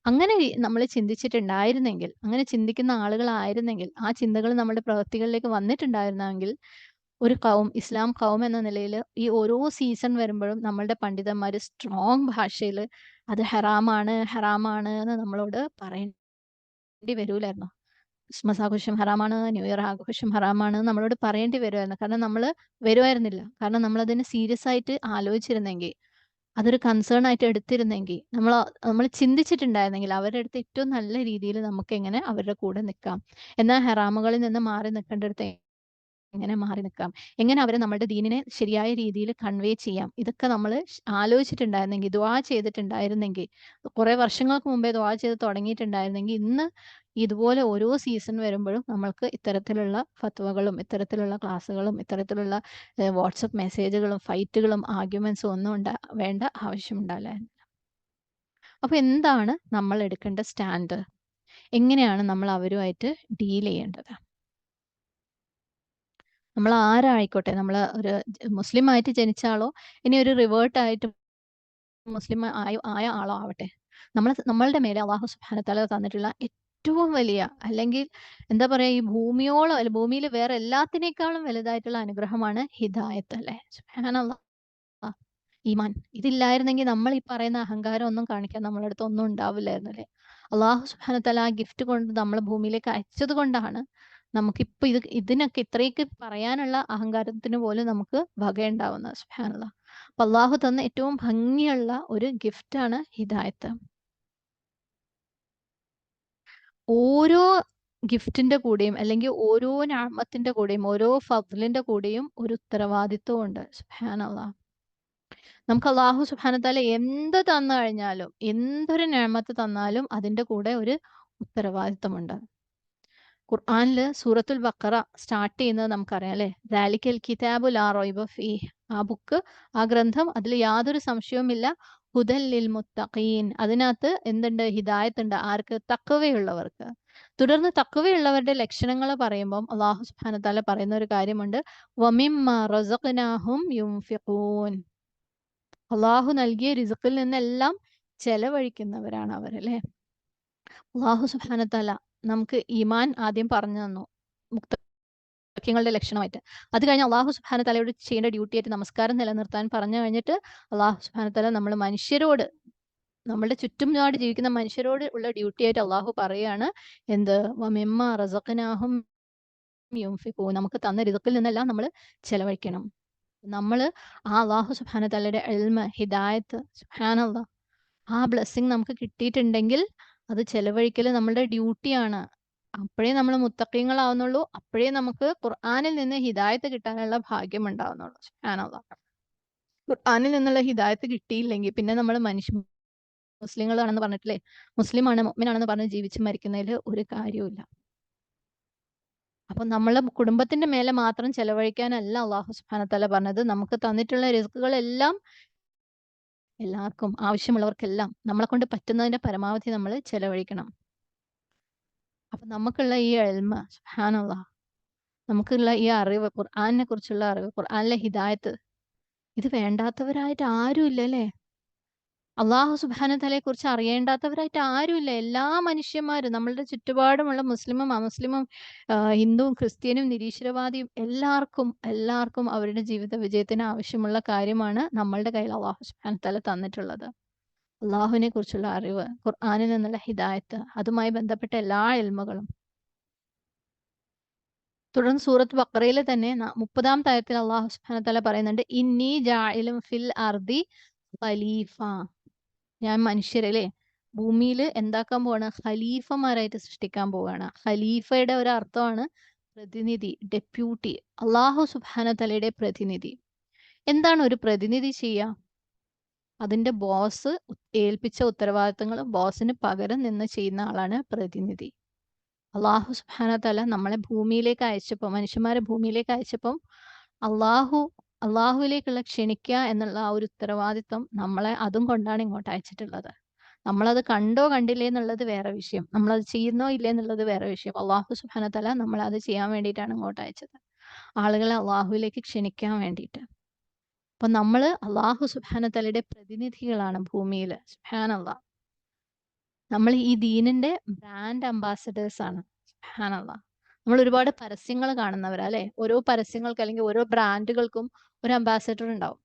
അങ്ങനെ നമ്മള് ചിന്തിച്ചിട്ടുണ്ടായിരുന്നെങ്കിൽ, അങ്ങനെ ചിന്തിക്കുന്ന ആളുകളായിരുന്നെങ്കിൽ, ആ ചിന്തകൾ നമ്മുടെ പ്രവൃത്തികളിലേക്ക് വന്നിട്ടുണ്ടായിരുന്നെങ്കിൽ, ഒരു ഇസ്ലാം ഖൗം എന്ന നിലയില് ഈ ഓരോ സീസൺ വരുമ്പഴും നമ്മളുടെ പണ്ഡിതന്മാര് സ്ട്രോങ് ഭാഷയില് അത് ഹറാമാണ്, ഹറാമാണ് എന്ന് നമ്മളോട് പറയേണ്ടി വരൂലായിരുന്നോ? ക്രിസ്മസ് ആഘോഷം ഹറാമാണ്, ന്യൂ ഇയർ ആഘോഷം ഹറാമാണ് നമ്മളോട് പറയേണ്ടി വരുമായിരുന്നു. കാരണം വരുമായിരുന്നില്ല. കാരണം നമ്മളതിനെ സീരിയസ് ആയിട്ട് ആലോചിച്ചിരുന്നെങ്കിൽ, അതൊരു കൺസേൺ ആയിട്ട് എടുത്തിരുന്നെങ്കിൽ, നമ്മൾ ചിന്തിച്ചിട്ടുണ്ടായിരുന്നെങ്കിൽ അവരുടെ അടുത്ത് ഏറ്റവും നല്ല രീതിയിൽ നമുക്കെങ്ങനെ അവരുടെ കൂടെ നിക്കാം. എന്നാൽ ഹറാമുകളിൽ നിന്ന് മാറി നിക്കേണ്ടിടത്ത് എങ്ങനെ മാറി നിക്കാം? എങ്ങനെ അവരെ നമ്മുടെ ദീനിനെ ശരിയായ രീതിയിൽ കൺവേ ചെയ്യാം? ഇതൊക്കെ നമ്മള് ആലോചിച്ചിട്ടുണ്ടായിരുന്നെങ്കിൽ, ദുആ ചെയ്തിട്ടുണ്ടായിരുന്നെങ്കിൽ, കുറെ വർഷങ്ങൾക്ക് മുമ്പേ ദുആ ചെയ്ത് തുടങ്ങിയിട്ടുണ്ടായിരുന്നെങ്കിൽ, ഇന്ന് ഇതുപോലെ ഓരോ സീസൺ വരുമ്പഴും നമ്മൾക്ക് ഇത്തരത്തിലുള്ള ഫത്വകളും, ഇത്തരത്തിലുള്ള ക്ലാസ്സുകളും, ഇത്തരത്തിലുള്ള വാട്സ്ആപ്പ് മെസ്സേജുകളും, ഫൈറ്റുകളും, ആർഗ്യുമെന്റ്സും ഒന്നും വേണ്ട ആവശ്യമുണ്ടാവില്ലായിരുന്നു. അപ്പൊ എന്താണ് നമ്മൾ എടുക്കേണ്ട സ്റ്റാൻഡ്? എങ്ങനെയാണ് നമ്മൾ അവരുമായിട്ട് ഡീൽ ചെയ്യേണ്ടത്? നമ്മൾ ആരായിക്കോട്ടെ, ഒരു മുസ്ലിം ആയിട്ട് ജനിച്ച ആളോ, ഇനി ഒരു റിവേർട്ട് ആയിട്ട് മുസ്ലിം ആയ ആളോ ആവട്ടെ. നമ്മളുടെ മേലെ അല്ലാഹു സുബ്ഹാനഹു വ തആല തന്നിട്ടുള്ള ഏറ്റവും വലിയ അല്ലെങ്കിൽ എന്താ പറയാ ഈ ഭൂമിയോളം അല്ല ഭൂമിയിൽ വേറെ എല്ലാത്തിനേക്കാളും വലുതായിട്ടുള്ള അനുഗ്രഹമാണ് ഹിദായത്ത് അല്ലേ. സുബ്ഹാനല്ലാഹ്. ഈമാൻ. ഇതില്ലായിരുന്നെങ്കിൽ നമ്മൾ ഈ പറയുന്ന അഹങ്കാരം ഒന്നും കാണിക്കാൻ നമ്മുടെ അടുത്ത് ഒന്നും ഉണ്ടാവില്ലായിരുന്നു അല്ലേ. അല്ലാഹു സുബ്ഹാനഹു വ തആല ആ ഗിഫ്റ്റ് കൊണ്ട് നമ്മളെ ഭൂമിയിലേക്ക് അയച്ചത് കൊണ്ടാണ് നമുക്കിപ്പോ ഇതിനൊക്കെ ഇത്രയൊക്കെ പറയാനുള്ള അഹങ്കാരത്തിന് പോലും നമുക്ക് വകയുണ്ടാവുന്നത്. സുബ്ഹാനല്ലാഹ്. അപ്പൊ അല്ലാഹു തന്ന ഏറ്റവും ഭംഗിയുള്ള ഒരു ഗിഫ്റ്റാണ് ഹിദായത്ത്. ഓരോ ഗിഫ്റ്റിന്റെ കൂടെയും അല്ലെങ്കിൽ ഓരോ നിഅമത്തിന്റെ കൂടെയും ഓരോ ഫദ്ലിന്റെ കൂടെയും ഒരു ഉത്തരവാദിത്വമുണ്ട്. സുബ്ഹാനല്ലാഹ്. നമുക്ക് അല്ലാഹു സുബ്ഹാനഹു വ തആല എന്ത് തന്നു കഴിഞ്ഞാലും, എന്തൊരു നിഅമത്ത് തന്നാലും അതിന്റെ കൂടെ ഒരു ഉത്തരവാദിത്തമുണ്ട്. ഖുർആനില് സൂറത്തുൽ ബഖറ സ്റ്റാർട്ട് ചെയ്യുന്നത് നമുക്കറിയാം അല്ലേ? ദാലിക്കൽ കിതാബു ലാ റൈബ ഫീഹ്. ആ ഗ്രന്ഥം അതിൽ യാതൊരു സംശയവുമില്ല. ഹുദൽ ലിൽ മുത്തഖീൻ. അതിനകത്ത് എന്തുണ്ട്? ഹിദായത്തുണ്ട്. ആർക്ക്? തഖ്വയുള്ളവർക്ക്. തുടർന്ന് തഖ്വയുള്ളവരുടെ ലക്ഷണങ്ങൾ പറയുമ്പം അല്ലാഹു സുബ്ഹാനഹു വ തആല പറയുന്ന ഒരു കാര്യമുണ്ട്. വമിമ്മ റസഖ്നാഹും യുൻഫിഖൂൻ. അല്ലാഹു നൽകിയ റിസ്ക്കിൽ നിന്നെല്ലാം ചെലവഴിക്കുന്നവരാണ് അവർ അല്ലേ. അല്ലാഹു സുബ്ഹാനഹു വ തആല നമുക്ക് ഈമാൻ ആദ്യം പറഞ്ഞു തന്നു. മുത്തഖീങ്ങളുടെ ലക്ഷണമായിട്ട്. അത് കഴിഞ്ഞ് അല്ലാഹു സുബ്ഹാനഹു വ തആലയോട് ചെയ്യേണ്ട ഡ്യൂട്ടി ആയിട്ട് നമസ്കാരം നിലനിർത്താൻ പറഞ്ഞു കഴിഞ്ഞിട്ട് അല്ലാഹു സുബ്ഹാനഹു വ തആല നമ്മൾ മനുഷ്യരോട് നമ്മളുടെ ചുറ്റുപാട് ജീവിക്കുന്ന മനുഷ്യരോട് ഉള്ള ഡ്യൂട്ടി ആയിട്ട് അല്ലാഹു പറയാണ് എന്ത്? വമിമ്മ റസഖ്നാഹും യുൻഫിഖൂൻ. നമുക്ക് തന്ന റിസ്ക്കിൽ നിന്നെല്ലാം നമ്മൾ ചെലവഴിക്കണം. നമ്മള് ആ അല്ലാഹു സുബ്ഹാനഹു വ തആലയുടെ ഇൽമ്, ഹിദായത്ത് സുബ്ഹാനല്ലാഹ് ആ ബ്ലെസ്സിങ് നമുക്ക് കിട്ടിയിട്ടുണ്ടെങ്കിൽ അത് ചെലവഴിക്കല് നമ്മളുടെ ഡ്യൂട്ടിയാണ്. അപ്പഴേ നമ്മൾ മുത്തഖീങ്ങളാവുന്നുള്ളൂ. അപ്പഴേ നമുക്ക് ഖുർആനിൽ നിന്ന് ഹിദായത്ത് കിട്ടാനുള്ള ഭാഗ്യം ഉണ്ടാവുന്നുള്ളൂ. സുബ്ഹാനല്ലാഹ്. ഖുർആനിൽ നിന്നുള്ള ഹിദായത്ത് കിട്ടിയില്ലെങ്കിൽ പിന്നെ നമ്മൾ മുസ്ലിങ്ങളാണെന്ന് പറഞ്ഞിട്ടില്ലേ, മുസ്ലിമാണ് മുഅ്മിനാണെന്ന് പറഞ്ഞ് ജീവിച്ച് മരിക്കുന്നതിൽ ഒരു കാര്യവുമില്ല. അപ്പൊ നമ്മളെ കുടുംബത്തിന്റെ മേലെ മാത്രം ചെലവഴിക്കാനല്ല അല്ലാഹു സുബ്ഹാനഹു വ തആല പറഞ്ഞത്. നമുക്ക് തന്നിട്ടുള്ള റിസ്കുകളെല്ലാം എല്ലാവർക്കും ആവശ്യമുള്ളവർക്കെല്ലാം നമ്മളെക്കൊണ്ട് പറ്റുന്നതിന്റെ പരമാവധി നമ്മൾ ചെലവഴിക്കണം. അപ്പൊ നമുക്കുള്ള ഈ ഇൽമ സുബ്ഹാനല്ലാഹ് നമുക്കുള്ള ഈ അറിവ്, ഖുർആനിനെ കുറിച്ചുള്ള അറിവ്, ഖുർആനിലെ ഹിദായത്ത് ഇത് വേണ്ടാത്തവരായിട്ട് ആരുമില്ല അല്ലേ? അല്ലാഹു സുബ്ഹാനഹു വ തആലയെ കുറിച്ച് അറിയേണ്ടാത്തവരായിട്ട് ആരുമില്ല. എല്ലാ മനുഷ്യന്മാരും നമ്മളുടെ ചുറ്റുപാടുമുള്ള മുസ്ലിമും അമുസ്ലിമും ഹിന്ദുവും ക്രിസ്ത്യനും നിരീശ്വരവാദിയും എല്ലാവർക്കും അവരുടെ ജീവിത വിജയത്തിന് ആവശ്യമുള്ള കാര്യമാണ് നമ്മളുടെ കയ്യിൽ അല്ലാഹു സുബ്ഹാനഹു വ തആല തന്നിട്ടുള്ളത്. അല്ലാഹുവിനെ കുറിച്ചുള്ള അറിവ്, ഖുർആനിൽ നിന്നുള്ള ഹിദായത്ത്, അതുമായി ബന്ധപ്പെട്ട എല്ലാ ഇൽമുകളും. തുടർന്ന് സൂറത്ത് ബഖറയില് തന്നെ 30-ാമത്തെ ആയത്തിൽ അല്ലാഹു സുബ്ഹാനഹു വ തആല പറയുന്നുണ്ട് ഇന്നി ജാഇലുൻ ഫിൽ അർദി ഖലീഫ. ഞാൻ മനുഷ്യരല്ലേ ഭൂമിയിൽ എന്താക്കാൻ പോവാണ്? ഖലീഫമാരായിട്ട് സൃഷ്ടിക്കാൻ പോവാണ്. ഖലീഫയുടെ ഒരു അർത്ഥമാണ് പ്രതിനിധി, ഡെപ്യൂട്ടി, അള്ളാഹു സുബ്ഹാനഹു തആലയുടെ പ്രതിനിധി. എന്താണ് ഒരു പ്രതിനിധി ചെയ്യുക? അതിന്റെ ബോസ് ഏൽപ്പിച്ച ഉത്തരവാദിത്തങ്ങൾ ബോസിന് പകരം നിന്ന് ചെയ്യുന്ന ആളാണ് പ്രതിനിധി. അള്ളാഹു സുബ്ഹാനഹു തആല നമ്മളെ ഭൂമിയിലേക്ക് അയച്ചപ്പോൾ, മനുഷ്യന്മാരെ ഭൂമിയിലേക്ക് അയച്ചപ്പം അള്ളാഹുവിലേക്കുള്ള ക്ഷണിക്കുക എന്നുള്ള ആ ഒരു ഉത്തരവാദിത്തം നമ്മളെ അതും കൊണ്ടാണ് ഇങ്ങോട്ട് അയച്ചിട്ടുള്ളത്. നമ്മളത് കണ്ടോ കണ്ടില്ലേ എന്നുള്ളത് വേറെ വിഷയം. നമ്മളത് ചെയ്യുന്നോ ഇല്ലേ എന്നുള്ളത് വേറെ വിഷയം. അള്ളാഹു സുബ്ഹാനഹു തആല നമ്മളെ അത് ചെയ്യാൻ വേണ്ടിയിട്ടാണ് ഇങ്ങോട്ട് അയച്ചത്. ആളുകളെ അള്ളാഹുവിലേക്ക് ക്ഷണിക്കാൻ വേണ്ടിയിട്ട്. അപ്പൊ നമ്മള് അള്ളാഹു സുബ്ഹാനഹു തആലയുടെ പ്രതിനിധികളാണ് ഭൂമിയിൽ. സുബ്ഹാനല്ലാഹ്. നമ്മൾ ഈ ദീനിന്റെ ബ്രാൻഡ് അംബാസഡേഴ്സ് ആണ്. സുബ്ഹാനല്ലാഹ്. നമ്മൾ ഒരുപാട് പരസ്യങ്ങൾ കാണുന്നവരാ അല്ലെ? ഓരോ പരസ്യങ്ങൾക്ക് അല്ലെങ്കിൽ ഓരോ ബ്രാൻഡുകൾക്കും ഒരു അംബാസഡർ ഉണ്ടാവും.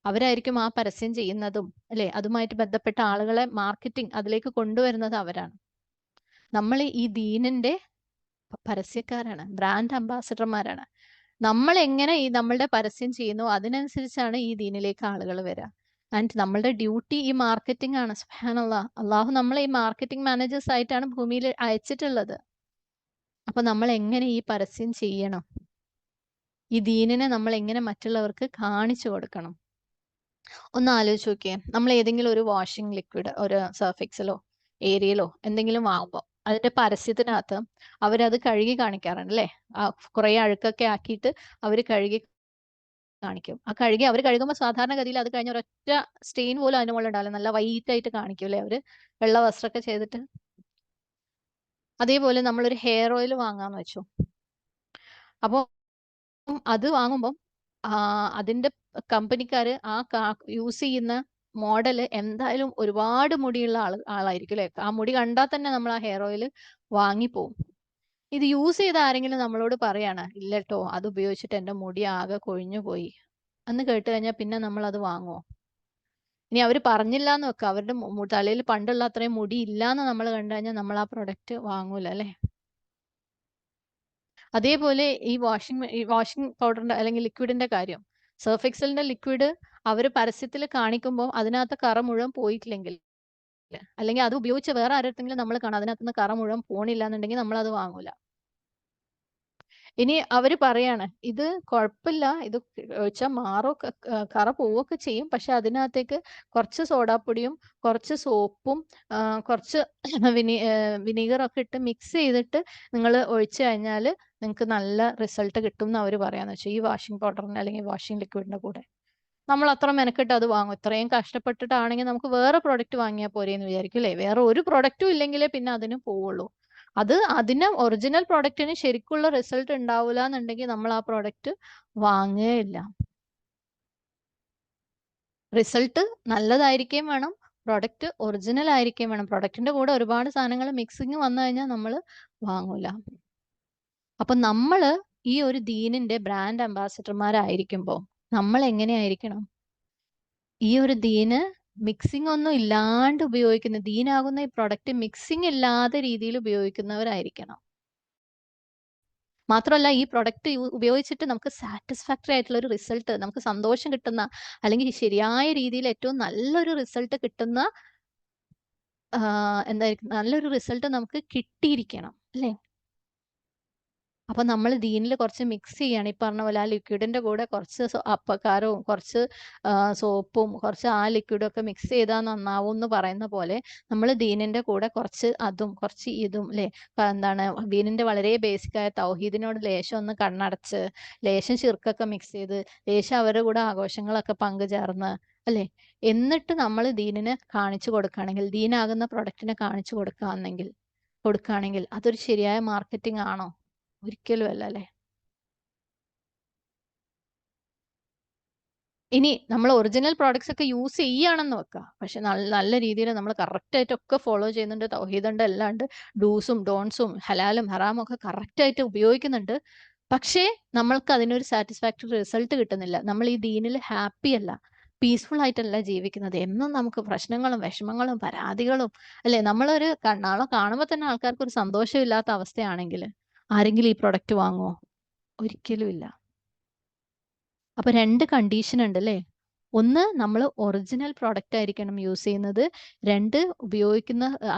അവരായിരിക്കും ആ പരസ്യം ചെയ്യുന്നതും അല്ലെ? അതുമായിട്ട് ബന്ധപ്പെട്ട ആളുകളെ മാർക്കറ്റിംഗ് അതിലേക്ക് കൊണ്ടുവരുന്നത് അവരാണ്. നമ്മൾ ഈ ദീനിന്റെ പരസ്യക്കാരാണ്, ബ്രാൻഡ് അംബാസഡർമാരാണ്. നമ്മൾ എങ്ങനെ ഈ നമ്മളുടെ പരസ്യം ചെയ്യുന്നു അതിനനുസരിച്ചാണ് ഈ ദീനിലേക്ക് ആളുകൾ വരിക. ആൻഡ് നമ്മളുടെ ഡ്യൂട്ടി ഈ മാർക്കറ്റിംഗ് ആണ്. സുബ്ഹാനല്ലാഹ്. അള്ളാഹു നമ്മളെ ഈ മാർക്കറ്റിംഗ് മാനേജേഴ്സ് ആയിട്ടാണ് ഭൂമിയിൽ അയച്ചിട്ടുള്ളത്. അപ്പൊ നമ്മൾ എങ്ങനെ ഈ പരസ്യം ചെയ്യണം? ഈ ദീനിനെ നമ്മൾ എങ്ങനെ മറ്റുള്ളവർക്ക് കാണിച്ചു കൊടുക്കണം? ഒന്ന് ആലോചിച്ച് നോക്കിയേ. നമ്മൾ ഏതെങ്കിലും ഒരു വാഷിംഗ് ലിക്വിഡ്, ഒരു സർഫ് എക്സലോ ഏരിയലോ എന്തെങ്കിലും വാങ്ങുമ്പോൾ അതിന്റെ പരസ്യത്തിനകത്ത് അവരത് കഴുകി കാണിക്കാറുണ്ട് അല്ലേ? കുറെ അഴുക്കൊക്കെ ആക്കിയിട്ട് അവർ കഴുകി കാണിക്കും. അവർ കഴുകുമ്പോൾ സാധാരണഗതിയിൽ അത് കഴിഞ്ഞ ഒരൊറ്റ സ്റ്റെയിൻ പോലും അതിന് മുകളിൽ ഉണ്ടാവില്ല. നല്ല വൈറ്റ് ആയിട്ട് കാണിക്കും അല്ലേ അവര്? വെള്ള വസ്ത്രമൊക്കെ ചെയ്തിട്ട്. അതേപോലെ നമ്മളൊരു ഹെയർ ഓയിൽ വാങ്ങാന്ന് വെച്ചു. അപ്പൊ അത് വാങ്ങുമ്പം അതിന്റെ കമ്പനിക്കാര് യൂസ് ചെയ്യുന്ന മോഡല് എന്തായാലും ഒരുപാട് മുടിയുള്ള ആളായിരിക്കും അല്ലെ? ആ മുടി കണ്ടാൽ തന്നെ നമ്മൾ ആ ഹെയർ ഓയിൽ വാങ്ങിപ്പോവും. ഇത് യൂസ് ചെയ്ത ആരെങ്കിലും നമ്മളോട് പറയാണ്, ഇല്ലട്ടോ അത് ഉപയോഗിച്ചിട്ട് എന്റെ മുടി ആകെ കൊഴിഞ്ഞു പോയി എന്ന് കേട്ട് കഴിഞ്ഞാൽ പിന്നെ നമ്മൾ അത് വാങ്ങുമോ? ഇനി അവര് പറഞ്ഞില്ല എന്ന് വെക്കുക, അവരുടെ തലയിൽ പണ്ടുള്ള അത്രയും മുടി ഇല്ലാന്ന് നമ്മൾ കണ്ടു കഴിഞ്ഞാൽ നമ്മൾ ആ പ്രൊഡക്റ്റ് വാങ്ങൂല അല്ലെ? അതേപോലെ ഈ വാഷിംഗ് പൗഡറിന്റെ അല്ലെങ്കിൽ ലിക്വിഡിന്റെ കാര്യം, സർഫ് എക്സലിന്റെ ലിക്വിഡ് അവർ പരസ്യത്തിൽ കാണിക്കുമ്പോൾ അതിനകത്ത് കറ മുഴുവൻ പോയിട്ടില്ലെങ്കിൽ, അല്ലെങ്കിൽ അത് ഉപയോഗിച്ച വേറെ ആരെങ്കിലും നമ്മൾ കാണാം അതിനകത്തുനിന്ന് കറ മുഴുവൻ പോണില്ല എന്നുണ്ടെങ്കിൽ നമ്മൾ അത് വാങ്ങൂല. ഇനി അവര് പറയാണ്, ഇത് കുഴപ്പമില്ല, ഇത് ഒഴിച്ചാൽ കറ പോവൊക്കെ ചെയ്യും. പക്ഷെ അതിനകത്തേക്ക് കുറച്ച് സോഡാപ്പൊടിയും കുറച്ച് സോപ്പും കുറച്ച് വിനീഗറൊക്കെ ഇട്ട് മിക്സ് ചെയ്തിട്ട് നിങ്ങൾ ഒഴിച്ചു കഴിഞ്ഞാൽ നിങ്ങൾക്ക് നല്ല റിസൾട്ട് കിട്ടും എന്ന് അവർ പറയാന്ന് വെച്ചാൽ ഈ വാഷിംഗ് പൗഡറിന് അല്ലെങ്കിൽ വാഷിംഗ് ലിക്വിഡിന്റെ കൂടെ. നമ്മൾ അത്ര മെനക്കെട്ട് അത് വാങ്ങും. ഇത്രയും കഷ്ടപ്പെട്ടിട്ടാണെങ്കിൽ നമുക്ക് വേറെ പ്രൊഡക്റ്റ് വാങ്ങിയാൽ പോരെ എന്ന് വിചാരിക്കും അല്ലേ? വേറെ ഒരു പ്രൊഡക്റ്റും ഇല്ലെങ്കിലേ പിന്നെ അതിന് പോവുള്ളൂ. അതിന് ഒറിജിനൽ പ്രൊഡക്റ്റിന് ശരിക്കുള്ള റിസൾട്ട് ഉണ്ടാവില്ല എന്നുണ്ടെങ്കിൽ നമ്മൾ ആ പ്രൊഡക്റ്റ് വാങ്ങുകയില്ല. റിസൾട്ട് നല്ലതായിരിക്കുകയും വേണം, പ്രൊഡക്റ്റ് ഒറിജിനൽ ആയിരിക്കുകയും വേണം. പ്രൊഡക്റ്റിന്റെ കൂടെ ഒരുപാട് സാധനങ്ങൾ മിക്സിങ് വന്നു കഴിഞ്ഞാൽ നമ്മൾ വാങ്ങൂല. അപ്പൊ നമ്മള് ഈ ഒരു ദീനിന്റെ ബ്രാൻഡ് അംബാസിഡർമാരായിരിക്കുമ്പോൾ നമ്മൾ എങ്ങനെയായിരിക്കണം? ഈ ഒരു ദീന് മിക്സിംഗ് ഒന്നും ഇല്ലാണ്ട് ഉപയോഗിക്കുന്ന, ദീനാകുന്ന ഈ പ്രൊഡക്റ്റ് മിക്സിംഗ് ഇല്ലാത്ത രീതിയിൽ ഉപയോഗിക്കുന്നവരായിരിക്കണം. മാത്രമല്ല ഈ പ്രൊഡക്റ്റ് ഉപയോഗിച്ചിട്ട് നമുക്ക് സാറ്റിസ്ഫാക്ടറി ആയിട്ടുള്ള ഒരു റിസൾട്ട്, നമുക്ക് സന്തോഷം കിട്ടുന്ന, അല്ലെങ്കിൽ ശരിയായ രീതിയിൽ ഏറ്റവും നല്ലൊരു റിസൾട്ട് കിട്ടുന്ന എന്തായിരിക്കും, നല്ലൊരു റിസൾട്ട് നമുക്ക് കിട്ടിയിരിക്കണം അല്ലേ? അപ്പൊ നമ്മൾ ദീനിൽ കുറച്ച് മിക്സ് ചെയ്യാണ്. ഈ പറഞ്ഞ പോലെ ആ ലിക്വിഡിന്റെ കൂടെ കുറച്ച് അപ്പക്കാരവും കുറച്ച് സോപ്പും കുറച്ച് ആ ലിക്വിഡും ഒക്കെ മിക്സ് ചെയ്താൽ നന്നാവും എന്ന് പറയുന്ന പോലെ നമ്മൾ ദീനിന്റെ കൂടെ കുറച്ച് അതും കുറച്ച് ഇതും അല്ലേ? എന്താണ്, ദീനിന്റെ വളരെ ബേസിക് ആയ തൗഹീദിനോട് ലേശം ഒന്ന് കണ്ണടച്ച്, ലേശം ശിർക്കൊക്കെ മിക്സ് ചെയ്ത്, ലേശം അവരുടെ കൂടെ ആഘോഷങ്ങളൊക്കെ പങ്കുചേർന്ന് അല്ലേ? എന്നിട്ട് നമ്മൾ ദീനിനെ കാണിച്ചു കൊടുക്കുകയാണെങ്കിൽ, ദീനാകുന്ന പ്രൊഡക്റ്റിനെ കാണിച്ചു കൊടുക്കുകയാണെങ്കിൽ അതൊരു ശരിയായ മാർക്കറ്റിംഗ് ആണോ? ഒരിക്കലും അല്ല അല്ലേ? ഇനി നമ്മൾ ഒറിജിനൽ പ്രോഡക്ട്സ് ഒക്കെ യൂസ് ചെയ്യുകയാണെന്ന് വെക്കുക, പക്ഷെ നല്ല രീതിയിൽ നമ്മൾ കറക്റ്റ് ആയിട്ടൊക്കെ ഫോളോ ചെയ്യുന്നുണ്ട്, തൗഹീദുണ്ട്, എല്ലാം ഉണ്ട്, ഡൂസും ഡോൺസും ഹലാലും ഹറാമും ഒക്കെ കറക്റ്റ് ആയിട്ട് ഉപയോഗിക്കുന്നുണ്ട്. പക്ഷേ നമ്മൾക്ക് അതിനൊരു സാറ്റിസ്ഫാക്ടറി റിസൾട്ട് കിട്ടുന്നില്ല. നമ്മൾ ഈ ദീനിൽ ഹാപ്പി അല്ല, പീസ്ഫുൾ ആയിട്ടല്ല ജീവിക്കുന്നത്. എന്നും നമുക്ക് പ്രശ്നങ്ങളും വിഷമങ്ങളും പരാതികളും അല്ലെ? നമ്മളൊരു നാളെ കാണുമ്പോൾ തന്നെ ആൾക്കാർക്ക് ഒരു സന്തോഷമില്ലാത്ത അവസ്ഥയാണെങ്കിൽ ആരെങ്കിലും ഈ പ്രൊഡക്റ്റ് വാങ്ങുമോ? ഒരിക്കലും ഇല്ല. അപ്പൊ 2 കണ്ടീഷൻ ഉണ്ട് അല്ലേ? ഒന്ന്, നമ്മൾ ഒറിജിനൽ പ്രോഡക്റ്റ് ആയിരിക്കണം യൂസ് ചെയ്യുന്നത്. 2,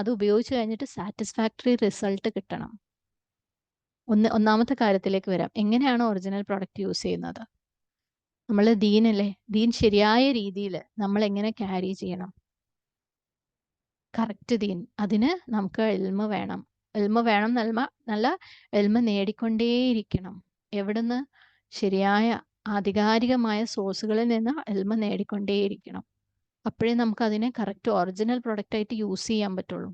അത് ഉപയോഗിച്ച് കഴിഞ്ഞിട്ട് സാറ്റിസ്ഫാക്ടറി റിസൾട്ട് കിട്ടണം. ഒന്നാമത്തെ കാര്യത്തിലേക്ക് വരാം. എങ്ങനെയാണ് ഒറിജിനൽ പ്രോഡക്റ്റ് യൂസ് ചെയ്യുന്നത്? നമ്മൾ ദീനല്ലേ, ദീൻ ശരിയായ രീതിയിൽ നമ്മൾ എങ്ങനെ ക്യാരി ചെയ്യണം? കറക്റ്റ് ദീൻ. അതിന് നമുക്ക് ഇൽമ വേണം. ഇൽമ വേണം നല്ല ഇൽമ നേടിക്കൊണ്ടേയിരിക്കണം. എവിടുന്ന്? ശരിയായ ആധികാരികമായ സോഴ്സുകളിൽ നിന്ന് ഇൽമ നേടിക്കൊണ്ടേയിരിക്കണം. അപ്പോഴേ നമുക്ക് അതിനെ കറക്റ്റ് ഒറിജിനൽ പ്രൊഡക്റ്റ് ആയിട്ട് യൂസ് ചെയ്യാൻ പറ്റുള്ളൂ.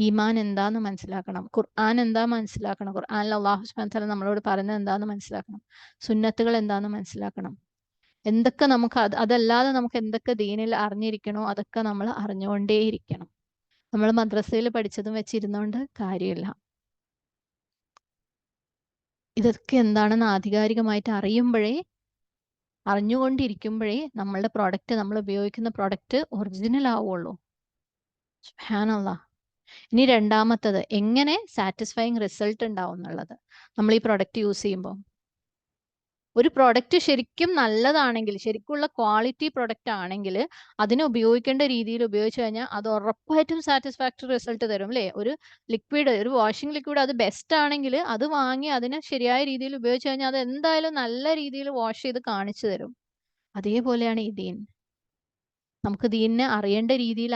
ഈമാൻ എന്താന്ന് മനസ്സിലാക്കണം. ഖുർആൻ എന്താ മനസ്സിലാക്കണം. ഖുർആനിൽ അള്ളാഹു സുബ്ഹാനഹു വ തആല നമ്മളോട് പറയുന്നത് എന്താന്ന് മനസ്സിലാക്കണം. സുന്നത്തുകൾ എന്താന്ന് മനസ്സിലാക്കണം. എന്തൊക്കെ നമുക്ക് അതല്ലാതെ നമുക്ക് എന്തൊക്കെ ദീനിൽ അറിഞ്ഞിരിക്കണോ അതൊക്കെ നമ്മൾ അറിഞ്ഞുകൊണ്ടേയിരിക്കണം. നമ്മൾ മദ്രസയിൽ പഠിച്ചതും വെച്ചിരുന്നോണ്ട് കാര്യമില്ല. ഇതൊക്കെ എന്താണെന്ന് ആധികാരികമായിട്ട് അറിഞ്ഞുകൊണ്ടിരിക്കുമ്പോഴേ നമ്മളുടെ പ്രോഡക്റ്റ്, നമ്മൾ ഉപയോഗിക്കുന്ന പ്രോഡക്റ്റ് ഒറിജിനൽ ആവുള്ളൂ. സുബ്ഹാനല്ലാഹ്. ഇനി രണ്ടാമത്തത്, എങ്ങനെ സാറ്റിസ്ഫൈങ് റിസൾട്ട് ഉണ്ടാവും എന്നുള്ളത്. നമ്മൾ ഈ പ്രോഡക്റ്റ് യൂസ് ചെയ്യുമ്പോൾ ഒരു പ്രോഡക്റ്റ് ശരിക്കും നല്ലതാണെങ്കിൽ, ശരിക്കുള്ള ക്വാളിറ്റി പ്രൊഡക്റ്റ് ആണെങ്കിൽ അതിനെ ഉപയോഗിക്കേണ്ട രീതിയിൽ ഉപയോഗിച്ച് കഴിഞ്ഞാൽ അത് ഉറപ്പായിട്ടും സാറ്റിസ്ഫാക്ടറി റിസൾട്ട് തരും അല്ലേ? ഒരു വാഷിംഗ് ലിക്വിഡ് അത് ബെസ്റ്റ് ആണെങ്കിൽ അത് വാങ്ങി അതിനെ ശരിയായ രീതിയിൽ ഉപയോഗിച്ച് കഴിഞ്ഞാൽ അത് എന്തായാലും നല്ല രീതിയിൽ വാഷ് ചെയ്ത് കാണിച്ചു തരും. അതേപോലെയാണ് ഈ ദീൻ. നമുക്ക് ദീനിനെ അറിയേണ്ട രീതിയിൽ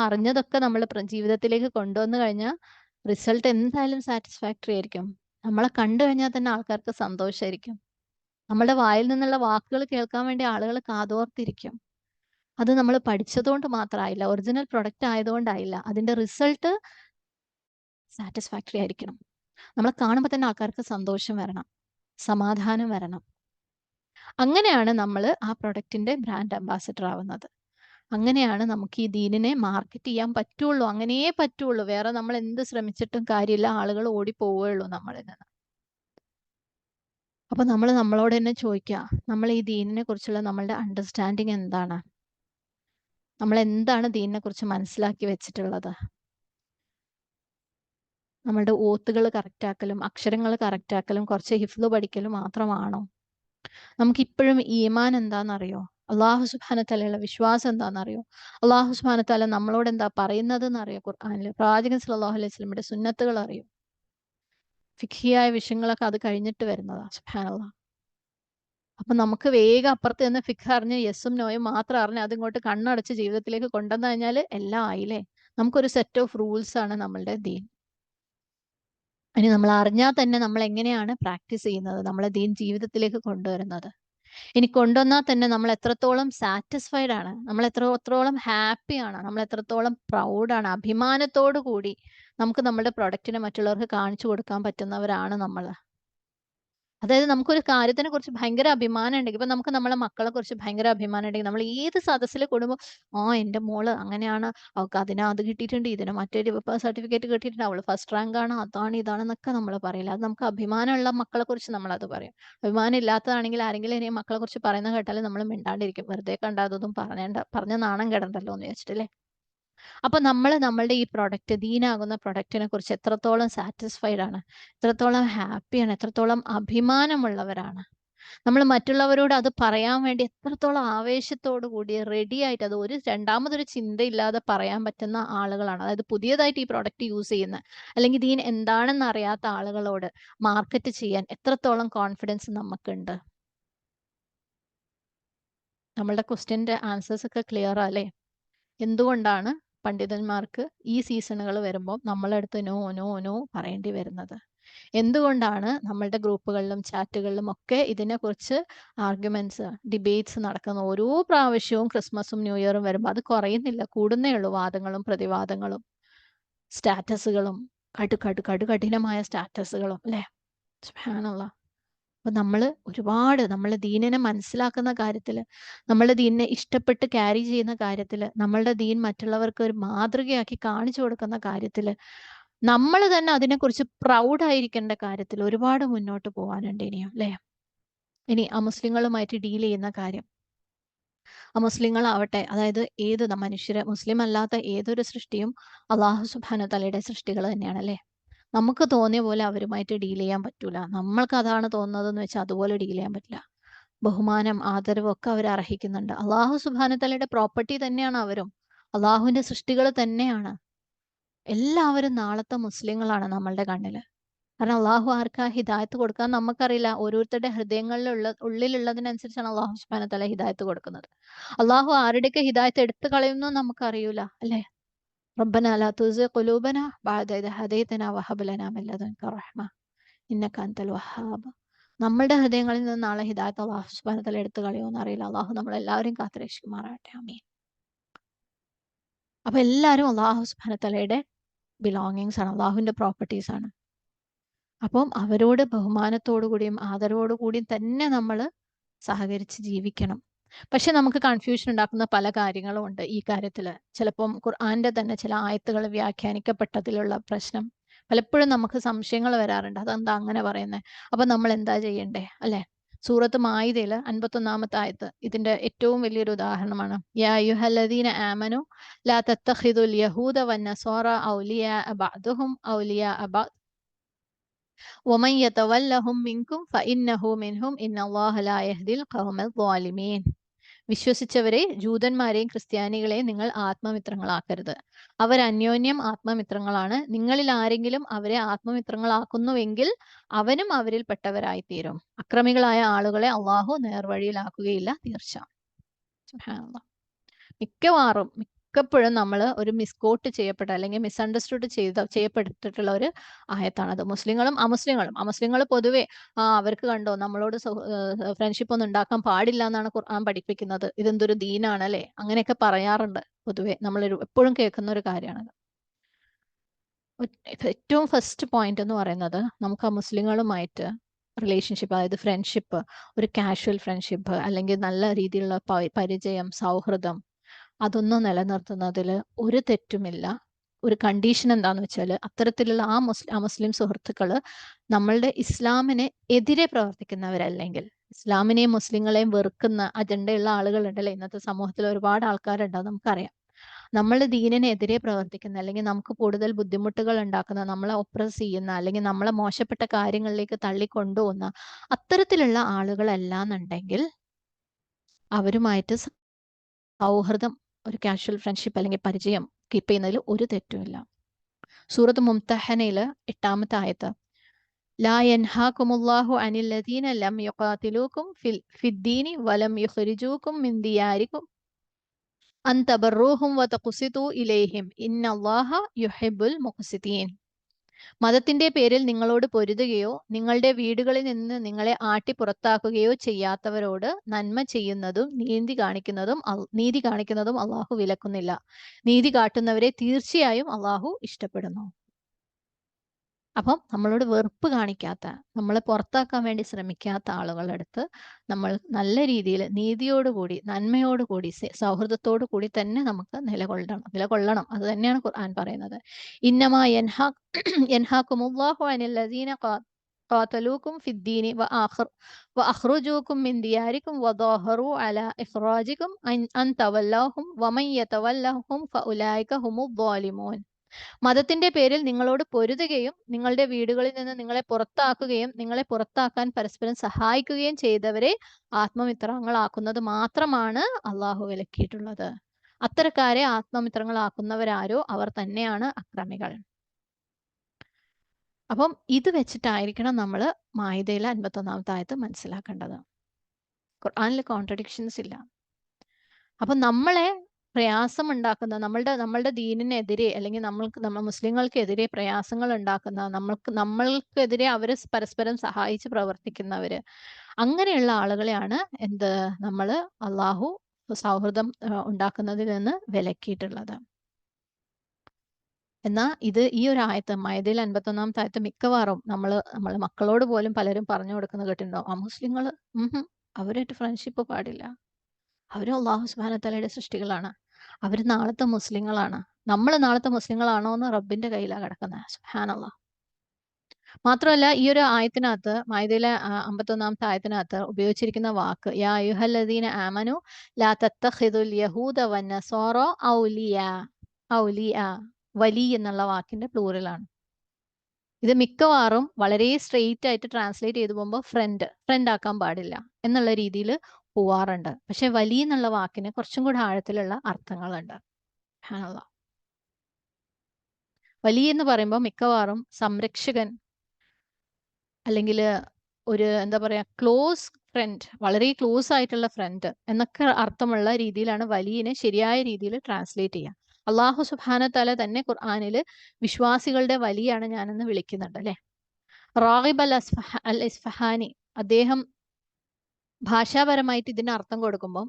അറിഞ്ഞതൊക്കെ നമ്മൾ ജീവിതത്തിലേക്ക് കൊണ്ടുവന്നു കഴിഞ്ഞാൽ റിസൾട്ട് എന്തായാലും സാറ്റിസ്ഫാക്ടറി ആയിരിക്കും. നമ്മളെ കണ്ടു കഴിഞ്ഞാൽ തന്നെ ആൾക്കാർക്ക് സന്തോഷമായിരിക്കും. നമ്മുടെ വായിൽ നിന്നുള്ള വാക്കുകൾ കേൾക്കാൻ വേണ്ടി ആളുകൾ കാതോർത്തിരിക്കും. അത് നമ്മൾ പഠിച്ചതുകൊണ്ട് മാത്രമായില്ല, ഒറിജിനൽ പ്രൊഡക്റ്റ് ആയതുകൊണ്ടായില്ല. അതിന്റെ റിസൾട്ട് സാറ്റിസ്ഫാക്ടറി ആയിരിക്കണം. നമ്മളെ കാണുമ്പോൾ തന്നെ ആൾക്കാർക്ക് സന്തോഷം വരണം, സമാധാനം വരണം. അങ്ങനെയാണ് നമ്മൾ ആ പ്രൊഡക്റ്റിന്റെ ബ്രാൻഡ് അംബാസഡർ ആവുന്നത്. അങ്ങനെയാണ് നമുക്ക് ഈ ദീനിനെ മാർക്കറ്റ് ചെയ്യാൻ പറ്റുള്ളൂ. അങ്ങനെയേ പറ്റുള്ളൂ. വേറെ നമ്മൾ എന്ത് ശ്രമിച്ചിട്ടും കാര്യമില്ല. ആളുകൾ ഓടിപ്പോവുകയുള്ളൂ നമ്മളിൽ നിന്ന്. അപ്പൊ നമ്മൾ നമ്മളോട് തന്നെ ചോദിക്കുക, നമ്മൾ ഈ ദീനിനെ കുറിച്ചുള്ള നമ്മളുടെ അണ്ടർസ്റ്റാൻഡിങ് എന്താണ്? നമ്മൾ എന്താണ് ദീനിനെ കുറിച്ച് മനസ്സിലാക്കി വെച്ചിട്ടുള്ളത്? നമ്മളുടെ ഓത്തുകൾ കറക്റ്റ് ആക്കലും അക്ഷരങ്ങൾ കറക്റ്റ് ആക്കലും കുറച്ച് ഹിഫ്ള് പഠിക്കലും മാത്രമാണോ? നമുക്കിപ്പോഴും ഈമാൻ എന്താണെന്നറിയോ? അള്ളാഹു സുബ്ഹാനഹു തആലയുള്ള വിശ്വാസം എന്താണെന്നറിയോ? അള്ളാഹു സുബ്ഹാനഹു തആല നമ്മളോട് എന്താ പറയുന്നത് എന്നറിയോ? ഖുർആനിൽ പ്രവാചകൻ സല്ലല്ലാഹു അലൈഹി വസല്ലമയുടെ സുന്നത്തുകൾ അറിയോ? ഫിഖ്ഹിയായ വിഷയങ്ങളൊക്കെ അത് കഴിഞ്ഞിട്ട് വരുന്നതാ. സുബ്ഹാനല്ലാഹ്. അപ്പൊ നമുക്ക് വേഗം അപ്പുറത്ത് നിന്ന് ഫിഖ് അറിഞ്ഞ് യെസും നോയും മാത്രം അറിഞ്ഞ് അതിങ്ങോട്ട് കണ്ണടച്ച് ജീവിതത്തിലേക്ക് കൊണ്ടുവന്നു കഴിഞ്ഞാൽ എല്ലാം ആയില്ലേ? നമുക്കൊരു സെറ്റ് ഓഫ് റൂൾസ് ആണ് നമ്മളുടെ ദീൻ. ഇനി നമ്മൾ അറിഞ്ഞാൽ തന്നെ നമ്മൾ എങ്ങനെയാണ് പ്രാക്ടീസ് ചെയ്യുന്നത്, നമ്മളെ ദീൻ ജീവിതത്തിലേക്ക് കൊണ്ടുവരുന്നത്? ഇനി കൊണ്ടുവന്നാൽ തന്നെ നമ്മൾ എത്രത്തോളം സാറ്റിസ്ഫൈഡ് ആണ്, നമ്മൾ എത്രത്തോളം ഹാപ്പിയാണ്, നമ്മൾ എത്രത്തോളം പ്രൗഡാണ്, അഭിമാനത്തോടു കൂടി നമുക്ക് നമ്മുടെ പ്രൊഡക്റ്റിനെ മറ്റുള്ളവർക്ക് കാണിച്ചു കൊടുക്കാൻ പറ്റുന്നവരാണ് നമ്മൾ. അതായത് നമുക്കൊരു കാര്യത്തിനെ കുറിച്ച് ഭയങ്കര അഭിമാനം ഉണ്ടെങ്കിൽ, ഇപ്പൊ നമുക്ക് നമ്മളെ മക്കളെ കുറിച്ച് ഭയങ്കര അഭിമാനം ഉണ്ടെങ്കിൽ നമ്മൾ ഏത് സദസ്സിൽ കൂടുമ്പോൾ എൻ്റെ മോള് അങ്ങനെയാണ്, അവൾക്ക് അത് കിട്ടിയിട്ടുണ്ട്, ഇതിന് മറ്റൊരു സർട്ടിഫിക്കറ്റ് കിട്ടിയിട്ടുണ്ട്, അവള് ഫസ്റ്റ് റാങ്ക് ആണ്, അതാണ് ഇതാണെന്നൊക്കെ നമ്മൾ പറയില്ല. അത് നമുക്ക് അഭിമാനമുള്ള മക്കളെ കുറിച്ച് നമ്മൾ അത് പറയും. അഭിമാനം ഇല്ലാത്തതാണെങ്കിൽ ആരെങ്കിലും ഇനി മക്കളെ കുറിച്ച് പറയുന്ന കേട്ടാൽ നമ്മൾ മിണ്ടാണ്ടിരിക്കും. വെറുതെ കണ്ടാതൊന്നും പറഞ്ഞ നാണം കിടണ്ടല്ലോ എന്ന് വെച്ചിട്ടല്ലേ. അപ്പൊ നമ്മൾ നമ്മളുടെ ഈ പ്രൊഡക്റ്റ്, ദീനാകുന്ന പ്രൊഡക്റ്റിനെ കുറിച്ച് എത്രത്തോളം സാറ്റിസ്ഫൈഡ് ആണ്, എത്രത്തോളം ഹാപ്പിയാണ്, എത്രത്തോളം അഭിമാനമുള്ളവരാണ്? നമ്മൾ മറ്റുള്ളവരോട് അത് പറയാൻ വേണ്ടി എത്രത്തോളം ആവേശത്തോടു കൂടി റെഡി ആയിട്ട് അത് രണ്ടാമതൊരു ചിന്തയില്ലാതെ പറയാൻ പറ്റുന്ന ആളുകളാണ്. അതായത് പുതിയതായിട്ട് ഈ പ്രൊഡക്റ്റ് യൂസ് ചെയ്യുന്ന അല്ലെങ്കിൽ ദീൻ എന്താണെന്ന് അറിയാത്ത ആളുകളോട് മാർക്കറ്റ് ചെയ്യാൻ എത്രത്തോളം കോൺഫിഡൻസ് നമുക്കുണ്ട്? നമ്മളുടെ ക്വസ്റ്റ്യന്റെ ആൻസേഴ്സ് ഒക്കെ ക്ലിയർ അല്ലേ? എന്തുകൊണ്ടാണ് പണ്ഡിതന്മാർക്ക് ഈ സീസണുകൾ വരുമ്പോൾ നമ്മളെ അടുത്ത് നോ നോ നോ പറയേണ്ടി വരുന്നത്? എന്തുകൊണ്ടാണ് നമ്മളുടെ ഗ്രൂപ്പുകളിലും ചാറ്റുകളിലും ഒക്കെ ഇതിനെക്കുറിച്ച് ആർഗ്യുമെന്റ്സ്, ഡിബേറ്റ്സ് നടക്കുന്ന ഓരോ പ്രാവശ്യവും ക്രിസ്മസും ന്യൂ ഇയറും വരുമ്പോൾ അത് കുറയുന്നില്ല, കൂടുന്നേ ഉള്ളൂ. വാദങ്ങളും പ്രതിവാദങ്ങളും സ്റ്റാറ്റസുകളും കഠിനമായ സ്റ്റാറ്റസുകളും അല്ലേ? സുബ്ഹാനല്ലാഹ്. അപ്പൊ നമ്മള് ദീനിനെ മനസ്സിലാക്കുന്ന കാര്യത്തില്, നമ്മള് ദീനിനെ ഇഷ്ടപ്പെട്ട് ക്യാരി ചെയ്യുന്ന കാര്യത്തില്, നമ്മളുടെ ദീൻ മറ്റുള്ളവർക്ക് ഒരു മാതൃകയാക്കി കാണിച്ചു കൊടുക്കുന്ന കാര്യത്തില്, നമ്മൾ തന്നെ അതിനെക്കുറിച്ച് പ്രൗഡ് ആയിരിക്കേണ്ട കാര്യത്തിൽ ഒരുപാട് മുന്നോട്ട് പോകാനുണ്ട് ഇനിയും അല്ലേ? ഇനി അമുസ്ലിങ്ങളുമായിട്ട് ഡീൽ ചെയ്യുന്ന കാര്യം. അമുസ്ലിങ്ങളാവട്ടെ, അതായത് മുസ്ലിം അല്ലാത്ത ഏതൊരു സൃഷ്ടിയും അള്ളാഹു സുബ്ഹാനഹു തആലയുടെ സൃഷ്ടികൾ തന്നെയാണ് അല്ലേ? നമുക്ക് തോന്നിയ പോലെ അവരുമായിട്ട് ഡീൽ ചെയ്യാൻ പറ്റൂല. നമ്മൾക്ക് അതാണ് തോന്നുന്നതെന്ന് വെച്ചാൽ അതുപോലെ ഡീൽ ചെയ്യാൻ പറ്റില്ല. ബഹുമാനം, ആദരവും ഒക്കെ അവർ അർഹിക്കുന്നുണ്ട്. അള്ളാഹു സുബ്ഹാനഹു തആലയുടെ പ്രോപ്പർട്ടി തന്നെയാണ് അവരും. അള്ളാഹുവിന്റെ സൃഷ്ടികൾ തന്നെയാണ്. എല്ലാവരും നാളത്തെ മുസ്ലിങ്ങളാണ് നമ്മളുടെ കണ്ണില്. കാരണം അള്ളാഹു ആർക്കാ ഹിദായത്ത് കൊടുക്കാൻ നമുക്കറിയില്ല. ഓരോരുത്തരുടെ ഉള്ളിലുള്ളതിനനുസരിച്ചാണ് അള്ളാഹു സുബ്ഹാനഹു തആല ഹിദായത്ത് കൊടുക്കുന്നത്. അള്ളാഹു ആരുടെയൊക്കെ ഹിദായത്ത് എടുത്തു കളയുന്നു നമുക്കറിയൂല, അല്ലേ? റബ്ബന ലാ തുസിഗ് ഖുലൂബന ബഅദ ഇദ് ഹദൈതന വഹബ് ലനാ മിൻ ലദുൻക റഹ്മ ഇന്നക അൻതൽ വഹ്ഹാബ്. നമ്മളുടെ ഹൃദയങ്ങളിൽ നിന്ന് നാളെ ഹിദായത്ത് അള്ളാഹു സുബ്ഹാനഹു തആല എടുത്തു കളയുമോ എന്നറിയില്ല. അള്ളാഹു നമ്മളെല്ലാവരും കാത്തുരക്ഷിക്കുമാറാകട്ടെ. ആമീൻ. അപ്പൊ എല്ലാവരും അള്ളാഹു സുബ്ഹാനഹു തആലയുടെ ബിലോങ്ങിങ്സ് ആണ്, അള്ളാഹുവിന്റെ പ്രോപ്പർട്ടീസ് ആണ്. അപ്പം അവരോട് ബഹുമാനത്തോടു കൂടിയും ആദരവോടു കൂടിയും തന്നെ നമ്മൾ സഹകരിച്ച് ജീവിക്കണം. പക്ഷെ നമുക്ക് കൺഫ്യൂഷൻ ഉണ്ടാക്കുന്ന പല കാര്യങ്ങളും ഉണ്ട് ഈ കാര്യത്തിൽ. ചിലപ്പം ഖുർആന്റെ തന്നെ ചില ആയത്തുകൾ വ്യാഖ്യാനിക്കപ്പെട്ടതിലുള്ള പ്രശ്നം പലപ്പോഴും നമുക്ക് സംശയങ്ങൾ വരാറുണ്ട്. അതെന്താ അങ്ങനെ പറയുന്നത്? അപ്പൊ നമ്മൾ എന്താ ചെയ്യണ്ടേ, അല്ലെ? സൂറത്ത് മായിദയിൽ 51-ാമത്തെ ആയത്ത് ഇതിന്റെ ഏറ്റവും വലിയൊരു ഉദാഹരണമാണ്. യാ അയ്യുഹല്ലദീന ആമനു ലാ തത്തഖിദുൽ യഹൂദ വന്നസ്വാറ ഔലിയാ ബഅദുഹും ഔലിയാ ബഅദ് വമൻ യതവല്ലഹും മിൻകും ഫഇന്നഹു മിൻഹും ഇന്നല്ലാഹ ലാ യഹ്ദിൽ ഖൗമൽ ളാലിമീൻ. വിശ്വസിച്ചവരെ, ജൂതന്മാരെയും ക്രിസ്ത്യാനികളെയും നിങ്ങൾ ആത്മമിത്രങ്ങളാക്കരുത്. അവർ അന്യോന്യം ആത്മമിത്രങ്ങളാണ്. നിങ്ങളിൽ ആരെങ്കിലും അവരെ ആത്മമിത്രങ്ങളാക്കുന്നുവെങ്കിൽ അവനും അവരിൽ പെട്ടവരായിത്തീരും. അക്രമികളായ ആളുകളെ അള്ളാഹു നേർവഴിയിലാക്കുകയില്ല തീർച്ച. സുബ്ഹാനല്ലാഹ്. മിക്കപ്പോഴും നമ്മൾ ഒരു മിസ്കോട്ട് ചെയ്യപ്പെട്ട അല്ലെങ്കിൽ മിസ്അണ്ടർസ്റ്റുഡ് ചെയ്യപ്പെട്ടിട്ടുള്ള ഒരു ആയത്താണത്. മുസ്ലിങ്ങളും അമുസ്ലിങ്ങൾ പൊതുവെ അവർക്ക് കണ്ടോ നമ്മളോട് ഫ്രണ്ട്ഷിപ്പ് ഒന്നും ഉണ്ടാക്കാൻ പാടില്ല എന്നാണ് ഖുർആൻ പഠിപ്പിക്കുന്നത്, ഇതെന്തൊരു ദീനാണ് അല്ലെ, അങ്ങനെയൊക്കെ പറയാറുണ്ട്. പൊതുവെ നമ്മൾ എപ്പോഴും കേൾക്കുന്ന ഒരു കാര്യമാണത്. ഏറ്റവും ഫസ്റ്റ് പോയിന്റ് എന്ന് പറയുന്നത്, നമുക്ക് ആ മുസ്ലിങ്ങളുമായിട്ട് റിലേഷൻഷിപ്പ്, അതായത് ഫ്രണ്ട്ഷിപ്പ്, ഒരു കാഷ്വൽ ഫ്രണ്ട്ഷിപ്പ് അല്ലെങ്കിൽ നല്ല രീതിയിലുള്ള പരിചയം, സൗഹൃദം, അതൊന്നും നിലനിർത്തുന്നതിൽ ഒരു തെറ്റുമില്ല. ഒരു കണ്ടീഷൻ എന്താന്ന് വെച്ചാൽ, അത്തരത്തിലുള്ള ആ മുസ്ലിം സുഹൃത്തുക്കൾ നമ്മളുടെ ഇസ്ലാമിന് എതിരെ പ്രവർത്തിക്കുന്നവരല്ലെങ്കിൽ, ഇസ്ലാമിനെയും മുസ്ലിങ്ങളെയും വെറുക്കുന്ന അജണ്ടയുള്ള ആളുകളുണ്ടല്ലോ ഇന്നത്തെ സമൂഹത്തിൽ, ഒരുപാട് ആൾക്കാരുണ്ട്, അത് നമുക്കറിയാം. നമ്മളുടെ ദീനിനെതിരെ പ്രവർത്തിക്കുന്ന അല്ലെങ്കിൽ നമുക്ക് കൂടുതൽ ബുദ്ധിമുട്ടുകൾ ഉണ്ടാക്കുന്ന, നമ്മളെ ഒപ്രസ് ചെയ്യുന്ന അല്ലെങ്കിൽ നമ്മളെ മോശപ്പെട്ട കാര്യങ്ങളിലേക്ക് തള്ളിക്കൊണ്ടുപോകുന്ന അത്തരത്തിലുള്ള ആളുകളല്ലാന്നുണ്ടെങ്കിൽ അവരുമായിട്ട് സൗഹൃദം, ഒരു കാഷ്വൽ ഫ്രണ്ട്ഷിപ്പ് അല്ലെങ്കിൽ പരിചയം കീപ്പ് ചെയ്യുന്നതിൽ ഒരു തെറ്റുമില്ല. സൂറത്ത് മുംതഹനയില് 8-ാമത്തെ ആയത്ത്, ലാ യൻഹാകുമുല്ലാഹു അനിൽ ലദീന ലം യുഖാതിലൂകും ഫിദ്ദീനി വലം യുഖ്രിജൂകും മിൻ ദിയാരികും അൻ തബറൂഹും വതഖ്സിതു ഇലൈഹിം ഇന്നല്ലാഹ യുഹിബ്ബുൽ മുഖ്സിതീൻ. മതത്തിന്റെ പേരിൽ നിങ്ങളോട് പൊരുതുകയോ നിങ്ങളുടെ വീടുകളിൽ നിന്ന് നിങ്ങളെ ആട്ടി പുറത്താക്കുകയോ ചെയ്യാത്തവരോട് നന്മ ചെയ്യുന്നതും നീതി കാണിക്കുന്നതും അള്ളാഹു വിലക്കുന്നില്ല. നീതി കാട്ടുന്നവരെ തീർച്ചയായും അള്ളാഹു ഇഷ്ടപ്പെടുന്നു. അപ്പം നമ്മളോട് വെറുപ്പ് കാണിക്കാത്ത, നമ്മളെ പുറത്താക്കാൻ വേണ്ടി ശ്രമിക്കാത്ത ആളുകളുടെ അടുത്ത് നമ്മൾ നല്ല രീതിയിൽ നീതിയോടുകൂടി, നന്മയോടുകൂടി, സൗഹൃദത്തോടു കൂടി തന്നെ നമുക്ക് നിലകൊള്ളണം. അത് തന്നെയാണ് ഖുർആൻ പറയുന്നത്. ഇന്നമാ യൻഹാകുമുല്ലാഹു അനിൽ ലദീന ഖാതലൂകും ഫിദ്ദീനി വഅഖ്റജൂകും മിൻ ദിയാരികും വദാഹറു അലാ ഇഖ്റാജികും അൻ തവല്ലഹും വമൻ യതവല്ലഹും ഫഉലൈക ഹുമുദ് ളാലിമൂൻ. മതത്തിന്റെ പേരിൽ നിങ്ങളോട് പൊരുതുകയും നിങ്ങളുടെ വീടുകളിൽ നിന്ന് നിങ്ങളെ പുറത്താക്കുകയും നിങ്ങളെ പുറത്താക്കാൻ പരസ്പരം സഹായിക്കുകയും ചെയ്തവരെ ആത്മമിത്രങ്ങളാക്കുന്നത് മാത്രമാണ് അള്ളാഹു വിലക്കിയിട്ടുള്ളത്. അത്തരക്കാരെ ആത്മമിത്രങ്ങളാക്കുന്നവരാരോ അവർ തന്നെയാണ് അക്രമികൾ. അപ്പം ഇത് വെച്ചിട്ടായിരിക്കണം നമ്മൾ മായിദയിലെ 51-ാമത്തെ ആയത്ത് മനസ്സിലാക്കേണ്ടത്. ഖുർആനിൽ കോൺട്രഡിക്ഷൻസ് ഇല്ല. അപ്പം നമ്മളെ പ്രയാസം ഉണ്ടാക്കുന്ന, നമ്മളുടെ ദീനിനെതിരെ അല്ലെങ്കിൽ നമ്മൾ മുസ്ലിങ്ങൾക്കെതിരെ പ്രയാസങ്ങൾ ഉണ്ടാക്കുന്ന, നമ്മൾക്കെതിരെ അവര് പരസ്പരം സഹായിച്ച് പ്രവർത്തിക്കുന്നവര്, അങ്ങനെയുള്ള ആളുകളെയാണ് നമ്മൾ അള്ളാഹു സൗഹൃദം ഉണ്ടാക്കുന്നതിൽ നിന്ന് വിലക്കിയിട്ടുള്ളത്. എന്നാൽ ഈ ഒരു ആയത്ത്, മായിദയിൽ 51-ാമത്തെ ആയത്ത് മിക്കവാറും നമ്മളെ മക്കളോട് പോലും പലരും പറഞ്ഞു കൊടുക്കുന്നത് കേട്ടിട്ടുണ്ടോ, ആ മുസ്ലിങ്ങൾ അവരായിട്ട് ഫ്രണ്ട്ഷിപ്പ് പാടില്ല, അവരും അള്ളാഹു സുബ്ഹാനഹു തആലയുടെ സൃഷ്ടികളാണ്, അവർ നാളത്തെ മുസ്ലിങ്ങളാണ്. നമ്മൾ നാളത്തെ മുസ്ലിങ്ങളാണോ എന്ന് റബ്ബിന്റെ കയ്യിലാണ് കിടക്കുന്നത്. സുബ്ഹാനല്ലാഹ്. മാത്രമല്ല ഈ ഒരു ആയത്തിനകത്ത്, മായിദയിലെ 51-ാമത്തെ ആയത്തിനകത്ത് ഉപയോഗിച്ചിരിക്കുന്ന വാക്ക് യാ അയ്യുഹല്ലദീന ആമനു ലാ തത്തഖിദുൽ യഹൂദ വന്നസ്വാറ ഔലിയ. വലി എന്നുള്ള വാക്കിന്റെ പ്ലൂറലാണ്. ഇത് മിക്കവാറും വളരെ സ്ട്രെയിറ്റ് ആയിട്ട് ട്രാൻസ്ലേറ്റ് ചെയ്തു പോകുമ്പോൾ ഫ്രണ്ട് ആക്കാൻ പാടില്ല എന്നുള്ള രീതിയിൽ പോവാറുണ്ട്. പക്ഷെ വലി എന്നുള്ള വാക്കിന് കുറച്ചും കൂടെ ആഴത്തിലുള്ള അർത്ഥങ്ങളുണ്ട്. സുബ്ഹാനല്ലാഹ്. വലി എന്ന് പറയുമ്പോൾ മിക്കവാറും സംരക്ഷകൻ അല്ലെങ്കിൽ ഒരു എന്താ പറയാ ക്ലോസ് ഫ്രണ്ട്, വളരെ ക്ലോസ് ആയിട്ടുള്ള ഫ്രണ്ട് എന്നൊക്കെ അർത്ഥമുള്ള രീതിയിലാണ് വലിയനെ ശരിയായ രീതിയിൽ ട്രാൻസ്ലേറ്റ് ചെയ്യുക. അള്ളാഹു സുബ്ഹാന തആല തന്നെ ഖുർആനിൽ വിശ്വാസികളുടെ വലിയാണ് ഞാനെന്ന് വിളിക്കുന്നുണ്ട് അല്ലെ. റാഗിബ് അൽ ഇസ്ഫഹാനി അദ്ദേഹം ഭാഷാപരമായിട്ട് ഇതിന് അർത്ഥം കൊടുക്കുമ്പോൾ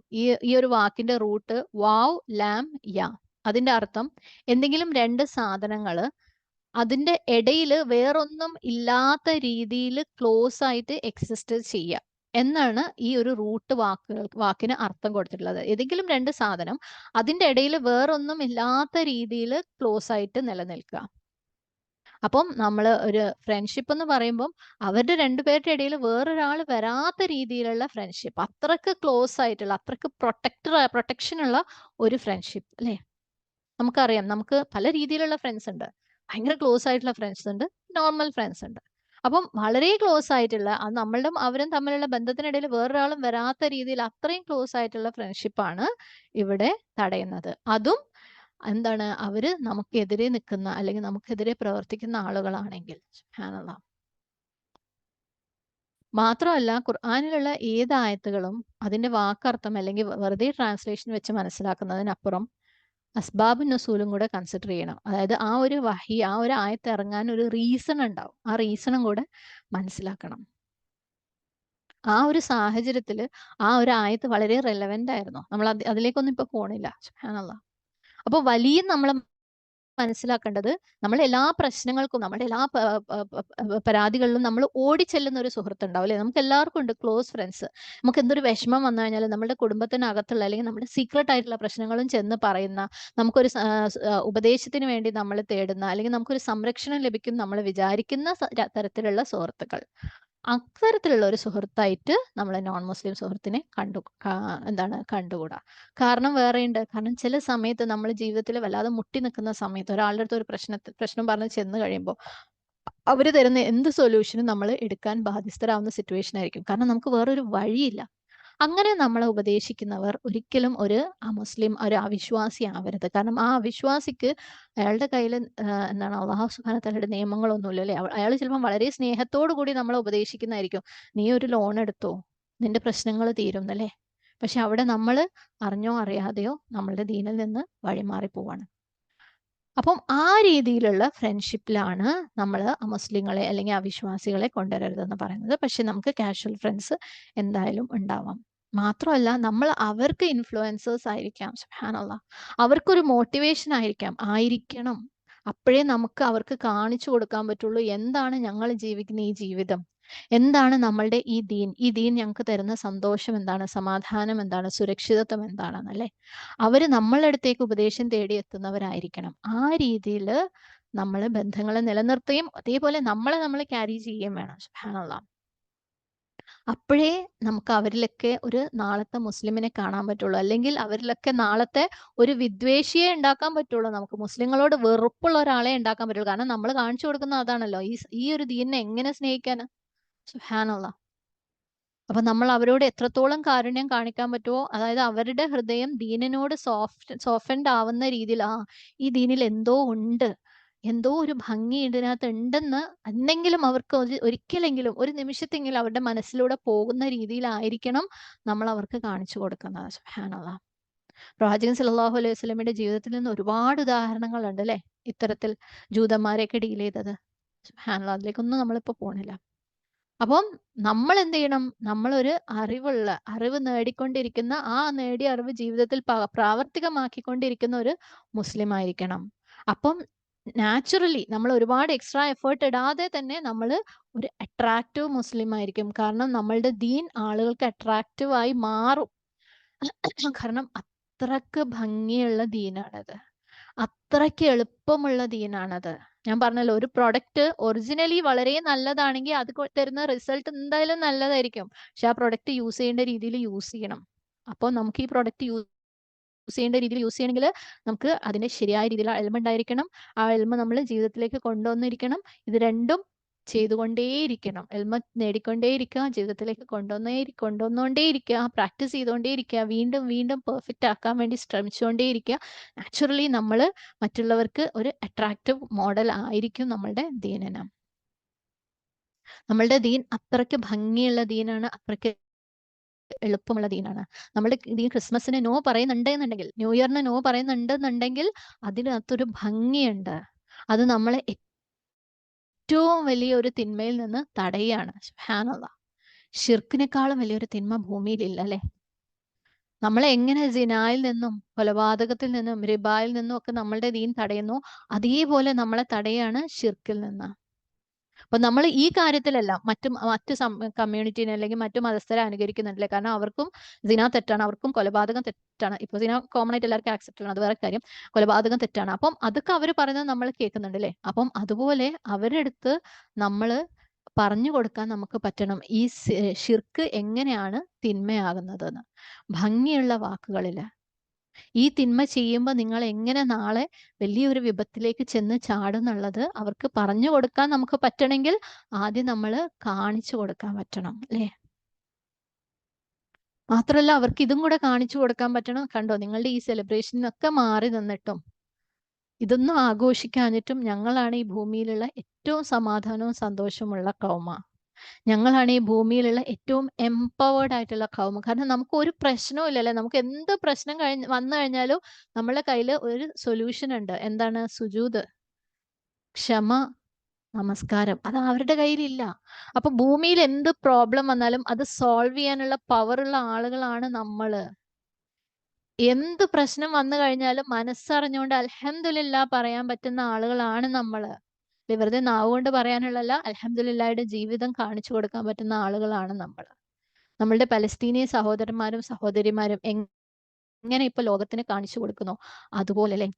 ഈ ഒരു വാക്കിന്റെ റൂട്ട് വാവ് ലാം യാ. അതിന്റെ അർത്ഥം എന്തെങ്കിലും രണ്ട് സാധനങ്ങള് അതിന്റെ ഇടയിൽ വേറൊന്നും ഇല്ലാത്ത രീതിയിൽ ക്ലോസ് ആയിട്ട് എക്സിസ്റ്റ് ചെയ്യുക എന്നാണ് ഈ ഒരു റൂട്ട് വാക്കിന് അർത്ഥം കൊടുത്തിട്ടുള്ളത്. ഏതെങ്കിലും രണ്ട് സാധനം അതിന്റെ ഇടയിൽ വേറൊന്നും ഇല്ലാത്ത രീതിയിൽ ക്ലോസ് ആയിട്ട് നിലനിൽക്കുക. അപ്പം നമ്മൾ ഒരു ഫ്രണ്ട്ഷിപ്പ് എന്ന് പറയുമ്പം അവരുടെ രണ്ടുപേരുടെ ഇടയിൽ വേറൊരാൾ വരാത്ത രീതിയിലുള്ള ഫ്രണ്ട്ഷിപ്പ്, അത്രക്ക് ക്ലോസ് ആയിട്ടുള്ള, അത്രക്ക് പ്രൊട്ടക്ഷൻ ഉള്ള ഒരു ഫ്രണ്ട്ഷിപ്പ് അല്ലേ. നമുക്കറിയാം, നമുക്ക് പല രീതിയിലുള്ള ഫ്രണ്ട്സ് ഉണ്ട്. ഭയങ്കര ക്ലോസ് ആയിട്ടുള്ള ഫ്രണ്ട്സ് ഉണ്ട്, നോർമൽ ഫ്രണ്ട്സ് ഉണ്ട്. അപ്പം വളരെ ക്ലോസ് ആയിട്ടുള്ള, അത് നമ്മളുടെ അവരും തമ്മിലുള്ള ബന്ധത്തിനിടയിൽ വേറൊരാളും വരാത്ത രീതിയിൽ അത്രയും ക്ലോസ് ആയിട്ടുള്ള ഫ്രണ്ട്ഷിപ്പാണ് ഇവിടെ തടയുന്നത്. അതും എന്താണ്, അവര് നമുക്കെതിരെ നിൽക്കുന്ന അല്ലെങ്കിൽ നമുക്കെതിരെ പ്രവർത്തിക്കുന്ന ആളുകളാണെങ്കിൽ. സുബ്ഹാനല്ലാഹ്. മാത്രമല്ല ഖുർആനിലുള്ള ഏത് ആയത്തുകളും അതിന്റെ വാക്കർത്ഥം അല്ലെങ്കിൽ വെറുതെ ട്രാൻസ്ലേഷൻ വെച്ച് മനസ്സിലാക്കുന്നതിനപ്പുറം അസ്ബാബുൻ നുസൂലും കൂടെ കൺസിഡർ ചെയ്യണം. അതായത് ആ ഒരു വഹി, ആ ഒരു ആയത്ത് ഇറങ്ങാൻ ഒരു റീസൺ ഉണ്ടാവും. ആ റീസണും കൂടെ മനസ്സിലാക്കണം. ആ ഒരു സാഹചര്യത്തിൽ ആ ഒരു ആയത്ത് വളരെ റെലവെന്റ് ആയിരുന്നു. നമ്മൾ അതിലേക്കൊന്നും ഇപ്പൊ പോണില്ല. സുബ്ഹാനല്ലാഹ്. അപ്പൊ വലിയ നമ്മൾ മനസ്സിലാക്കേണ്ടത്, നമ്മൾ എല്ലാ പ്രശ്നങ്ങൾക്കും നമ്മുടെ എല്ലാ പരാതികളിലും നമ്മൾ ഓടിച്ചെല്ലുന്ന ഒരു സുഹൃത്തുണ്ടാവും അല്ലെ. നമുക്ക് എല്ലാവർക്കും ഉണ്ട് ക്ലോസ് ഫ്രണ്ട്സ്. നമുക്ക് എന്തൊരു വിഷമം വന്നു കഴിഞ്ഞാൽ നമ്മുടെ കുടുംബത്തിനകത്തുള്ള അല്ലെങ്കിൽ നമ്മുടെ സീക്രട്ട് ആയിട്ടുള്ള പ്രശ്നങ്ങളും ചെന്ന് പറയുന്ന, നമുക്കൊരു ഉപദേശത്തിന് വേണ്ടി നമ്മൾ തേടുന്ന, അല്ലെങ്കിൽ നമുക്കൊരു സംരക്ഷണം ലഭിക്കും നമ്മൾ വിചാരിക്കുന്ന തരത്തിലുള്ള സുഹൃത്തുക്കൾ. അത്തരത്തിലുള്ള ഒരു സുഹൃത്തായിട്ട് നമ്മൾ നോൺ മുസ്ലിം സുഹൃത്തിനെ കണ്ടുകൂടാ. കാരണം വേറെയുണ്ട്. കാരണം ചില സമയത്ത് നമ്മൾ ജീവിതത്തിൽ വല്ലാതെ മുട്ടി നിൽക്കുന്ന സമയത്ത് ഒരാളുടെ അടുത്ത് ഒരു പ്രശ്നം പറഞ്ഞ് ചെന്ന് കഴിയുമ്പോൾ അവര് തരുന്ന എന്ത് സൊല്യൂഷനും നമ്മൾ എടുക്കാൻ ബാധ്യസ്ഥരാവുന്ന സിറ്റുവേഷൻ ആയിരിക്കും. കാരണം നമുക്ക് വേറൊരു വഴിയില്ല. അങ്ങനെ നമ്മളെ ഉപദേശിക്കുന്നവർ ഒരിക്കലും ഒരു അമുസ്ലിം, ഒരു അവിശ്വാസി ആവരുത്. കാരണം ആ അവിശ്വാസിക്ക് അയാളുടെ കയ്യിൽ എന്താണ് അള്ളാഹു സുബ്ഹാനഹു വ തആലയുടെ നിയമങ്ങളൊന്നുമില്ല അല്ലേ. അയാൾ ചിലപ്പോൾ വളരെ സ്നേഹത്തോടു കൂടി നമ്മളെ ഉപദേശിക്കുന്നതായിരിക്കും. നീ ഒരു ലോൺ എടുത്തോ, നിന്റെ പ്രശ്നങ്ങൾ തീരും എന്നല്ലേ. പക്ഷെ അവിടെ നമ്മൾ അറിഞ്ഞോ അറിയാതെയോ നമ്മളുടെ ദീനിൽ നിന്ന് വഴിമാറി പോവാണ്. അപ്പം ആ രീതിയിലുള്ള ഫ്രണ്ട്ഷിപ്പിലാണ് നമ്മൾ അമുസ്ലിങ്ങളെ അല്ലെങ്കിൽ അവിശ്വാസികളെ കൊണ്ടുവരരുതെന്ന് പറയുന്നത്. പക്ഷെ നമുക്ക് കാഷ്വൽ ഫ്രണ്ട്സ് എന്തായാലും ഉണ്ടാവാം. മാത്രമല്ല നമ്മൾ അവർക്ക് ഇൻഫ്ലുവൻസേഴ്സ് ആയിരിക്കാം. സുബ്ഹാനല്ലാഹ്. അവർക്കൊരു മോട്ടിവേഷൻ ആയിരിക്കണം. അപ്പോഴേ നമുക്ക് അവർക്ക് കാണിച്ചു കൊടുക്കാൻ പറ്റുള്ളൂ എന്താണ് ഞങ്ങൾ ജീവിക്കുന്ന ഈ ജീവിതം, എന്താണ് നമ്മളുടെ ഈ ദീൻ ഞങ്ങൾക്ക് തരുന്ന സന്തോഷം എന്താണ്, സമാധാനം എന്താണ്, സുരക്ഷിതത്വം എന്താണെന്നല്ലേ. അവര് നമ്മളുടെ അടുത്തേക്ക് ഉപദേശം തേടി എത്തുന്നവരായിരിക്കണം. ആ രീതിയിൽ നമ്മൾ ബന്ധങ്ങളെ നിലനിർത്തുകയും അതേപോലെ നമ്മൾ ക്യാരി ചെയ്യുകയും വേണം. സുബ്ഹാനല്ലാഹ്. അപ്പോഴേ നമുക്ക് അവരിലൊക്കെ ഒരു നാളത്തെ മുസ്ലിമിനെ കാണാൻ പറ്റുള്ളൂ. അല്ലെങ്കിൽ അവരിലൊക്കെ നാളത്തെ ഒരു വിദ്വേഷിയെ ഉണ്ടാക്കാൻ പറ്റുള്ളൂ. നമുക്ക് മുസ്ലിങ്ങളോട് വെറുപ്പുള്ള ഒരാളെ ഉണ്ടാക്കാൻ പറ്റുള്ളൂ. കാരണം നമ്മൾ കാണിച്ചു കൊടുക്കുന്ന അതാണല്ലോ, ഈ ഒരു ദീനിനെ എങ്ങനെ സ്നേഹിക്കാന്. സുബ്ഹാനല്ലാഹ്. അപ്പൊ നമ്മൾ അവരോട് എത്രത്തോളം കാരുണ്യം കാണിക്കാൻ പറ്റുമോ, അതായത് അവരുടെ ഹൃദയം ദീനിനോട് സോഫൻഡ് ആവുന്ന രീതിയിൽ, ഈ ദീനിൽ എന്തോ ഉണ്ട്, എന്തോ ഒരു ഭംഗി ഇതിനകത്ത് ഉണ്ടെന്ന് എന്തെങ്കിലും അവർക്ക് ഒരിക്കലെങ്കിലും ഒരു നിമിഷത്തെങ്കിലും അവരുടെ മനസ്സിലൂടെ പോകുന്ന രീതിയിലായിരിക്കണം നമ്മൾ അവർക്ക് കാണിച്ചു കൊടുക്കുന്നത്. സുബ്ഹാനല്ലാഹ്. പ്രവാചകൻ സല്ലല്ലാഹു അലൈഹി വസല്ലമയുടെ ജീവിതത്തിൽ നിന്ന് ഒരുപാട് ഉദാഹരണങ്ങളുണ്ട് അല്ലെ, ഇത്തരത്തിൽ ജൂതന്മാരെയൊക്കെ ഡീൽ ചെയ്തത്. സുബ്ഹാനല്ലാഹ്. അതിലേക്കൊന്നും നമ്മളിപ്പോ പോണില്ല. അപ്പം നമ്മൾ എന്ത് ചെയ്യണം, നമ്മളൊരു അറിവ് നേടിക്കൊണ്ടിരിക്കുന്ന, ആ നേടിയ അറിവ് ജീവിതത്തിൽ പ്രാവർത്തികമാക്കിക്കൊണ്ടിരിക്കുന്ന ഒരു മുസ്ലിം ആയിരിക്കണം. അപ്പം നാച്ചുറലി നമ്മൾ ഒരുപാട് എക്സ്ട്രാ എഫേർട്ട് ഇടാതെ തന്നെ നമ്മൾ ഒരു അട്രാക്റ്റീവ് മുസ്ലിം ആയിരിക്കും. കാരണം നമ്മളുടെ ദീൻ ആളുകൾക്ക് അട്രാക്റ്റീവ് ആയി മാറും. കാരണം അത്രക്ക് ഭംഗിയുള്ള ദീനാണത്, അത്രയ്ക്ക് എളുപ്പമുള്ള ദീനാണത്. ഞാൻ പറഞ്ഞല്ലോ, ഒരു പ്രൊഡക്റ്റ് ഒറിജിനലി വളരെ നല്ലതാണെങ്കിൽ അത് തരുന്ന റിസൾട്ട് എന്തായാലും നല്ലതായിരിക്കും. പക്ഷെ ആ പ്രൊഡക്റ്റ് യൂസ് ചെയ്യേണ്ട രീതിയിൽ യൂസ് ചെയ്യണം. അപ്പോൾ നമുക്ക് ഈ പ്രൊഡക്റ്റ് യൂസ് ചെയ്യേണ്ട രീതിയിൽ യൂസ് ചെയ്യണമെങ്കിൽ നമുക്ക് അതിന്റെ ശരിയായ രീതിയിൽ ആ എൽമ ഉണ്ടായിരിക്കണം. ആ എൽമ നമ്മൾ ജീവിതത്തിലേക്ക് കൊണ്ടുവന്നിരിക്കണം. ഇത് രണ്ടും ചെയ്തുകൊണ്ടേയിരിക്കണം. എൽമ നേടിക്കൊണ്ടേയിരിക്കുക, ജീവിതത്തിലേക്ക് കൊണ്ടുവന്നുകൊണ്ടേയിരിക്കുക, പ്രാക്ടീസ് ചെയ്തുകൊണ്ടേയിരിക്കുക, വീണ്ടും വീണ്ടും പെർഫെക്റ്റ് ആക്കാൻ വേണ്ടി ശ്രമിച്ചുകൊണ്ടേയിരിക്കുക. നാച്ചുറലി നമ്മൾ മറ്റുള്ളവർക്ക് ഒരു അട്രാക്റ്റീവ് മോഡൽ ആയിരിക്കും നമ്മളുടെ ദീനിന്. നമ്മളുടെ ദീൻ അത്രയ്ക്ക് ഭംഗിയുള്ള ദീനാണ്, അത്രയ്ക്ക് എളുപ്പമുള്ള ദീനാണ്. നമ്മുടെ ദീൻ ക്രിസ്മസിന് നോ പറയുന്നുണ്ടെന്നുണ്ടെങ്കിൽ, ന്യൂ ഇയറിന് നോ പറയുന്നുണ്ടെന്നുണ്ടെങ്കിൽ അതിനകത്തൊരു ഭംഗിയുണ്ട്. അത് നമ്മളെ ഏറ്റവും വലിയൊരു തിന്മയിൽ നിന്ന് തടയാണ്. സുബ്ഹാനല്ലാഹ്. ഷിർക്കിനേക്കാളും വലിയൊരു തിന്മ ഭൂമിയിലില്ല അല്ലെ? നമ്മളെ എങ്ങനെ സിനായിൽ നിന്നും കൊലപാതകത്തിൽ നിന്നും റിബായിൽ നിന്നും ഒക്കെ നമ്മളുടെ ദീൻ തടയുന്നു, അതേപോലെ നമ്മളെ തടയാണ് ഷിർക്കിൽ നിന്ന്. അപ്പൊ നമ്മൾ ഈ കാര്യത്തിലെല്ലാം മറ്റ് കമ്മ്യൂണിറ്റീനെ അല്ലെങ്കിൽ മറ്റു മതസ്ഥരെ അനുകരിക്കുന്നുണ്ടല്ലേ? കാരണം അവർക്കും സിന തെറ്റാണ്, അവർക്കും കൊലപാതകം തെറ്റാണ്. ഇപ്പൊ സിന കോമൺ ആയിട്ട് എല്ലാവർക്കും ആക്സെപ്റ്റ് ആണ്, അത് വേറെ കാര്യം. കൊലപാതകം തെറ്റാണ്. അപ്പം അതൊക്കെ അവർ പറയുന്നത് നമ്മൾ കേൾക്കുന്നുണ്ട് അല്ലേ? അപ്പം അതുപോലെ അവരുടെ അടുത്ത് നമ്മൾ പറഞ്ഞു കൊടുക്കാൻ നമുക്ക് പറ്റണം ഈ ഷിർക്ക് എങ്ങനെയാണ് തിന്മയാകുന്നതെന്ന്, ഭംഗിയുള്ള വാക്കുകളില്. ഈ തിന്മ ചെയ്യുമ്പോൾ നിങ്ങൾ എങ്ങനെ നാളെ വലിയൊരു വിപത്തിലേക്ക് ചെന്ന് ചാടുന്നുള്ളത് അവർക്ക് പറഞ്ഞു കൊടുക്കാൻ നമുക്ക് പറ്റണമെങ്കിൽ ആദ്യം നമ്മൾ കാണിച്ചു കൊടുക്കാൻ പറ്റണം അല്ലേ? മാത്രമല്ല അവർക്ക് ഇതും കൂടെ കാണിച്ചു കൊടുക്കാൻ പറ്റണം. കണ്ടോ, നിങ്ങളുടെ ഈ സെലിബ്രേഷനൊക്കെ മാറി നിന്നിട്ടും ഇതൊന്നും ആഘോഷിക്കാഞ്ഞിട്ടും ഞങ്ങളാണ് ഈ ഭൂമിയിലുള്ള ഏറ്റവും സമാധാനവും സന്തോഷമുള്ള കൗമ. ഞങ്ങളാണ് ഈ ഭൂമിയിലുള്ള ഏറ്റവും എംപവേർഡ് ആയിട്ടുള്ള കൗമ. കാരണം നമുക്ക് ഒരു പ്രശ്നവും ഇല്ലല്ലേ? നമുക്ക് എന്ത് പ്രശ്നം വന്നു കഴിഞ്ഞാലും നമ്മളെ കയ്യിൽ ഒരു സൊല്യൂഷൻ ഉണ്ട്. എന്താണ്? സുജൂദ്, ക്ഷമ, നമസ്കാരം. അത് അവരുടെ കയ്യിലില്ല. അപ്പൊ ഭൂമിയിൽ എന്ത് പ്രോബ്ലം വന്നാലും അത് സോൾവ് ചെയ്യാനുള്ള പവറുള്ള ആളുകളാണ് നമ്മള്. എന്ത് പ്രശ്നം വന്നു കഴിഞ്ഞാലും മനസ്സറിഞ്ഞുകൊണ്ട് അൽഹംദുലില്ലാ പറയാൻ പറ്റുന്ന ആളുകളാണ് നമ്മള്. വെറുതെ നാവ് കൊണ്ട് പറയാനുള്ളതല്ല, അൽഹംദുലില്ലായുടെ ജീവിതം കാണിച്ചു കൊടുക്കാൻ പറ്റുന്ന ആളുകളാണ് നമ്മൾ. നമ്മളുടെ പലസ്തീനിയൻ സഹോദരന്മാരും സഹോദരിമാരും എങ്ങനെ ഇപ്പൊ ലോകത്തിന് കാണിച്ചു കൊടുക്കുന്നു അതുപോലെ അല്ലെ?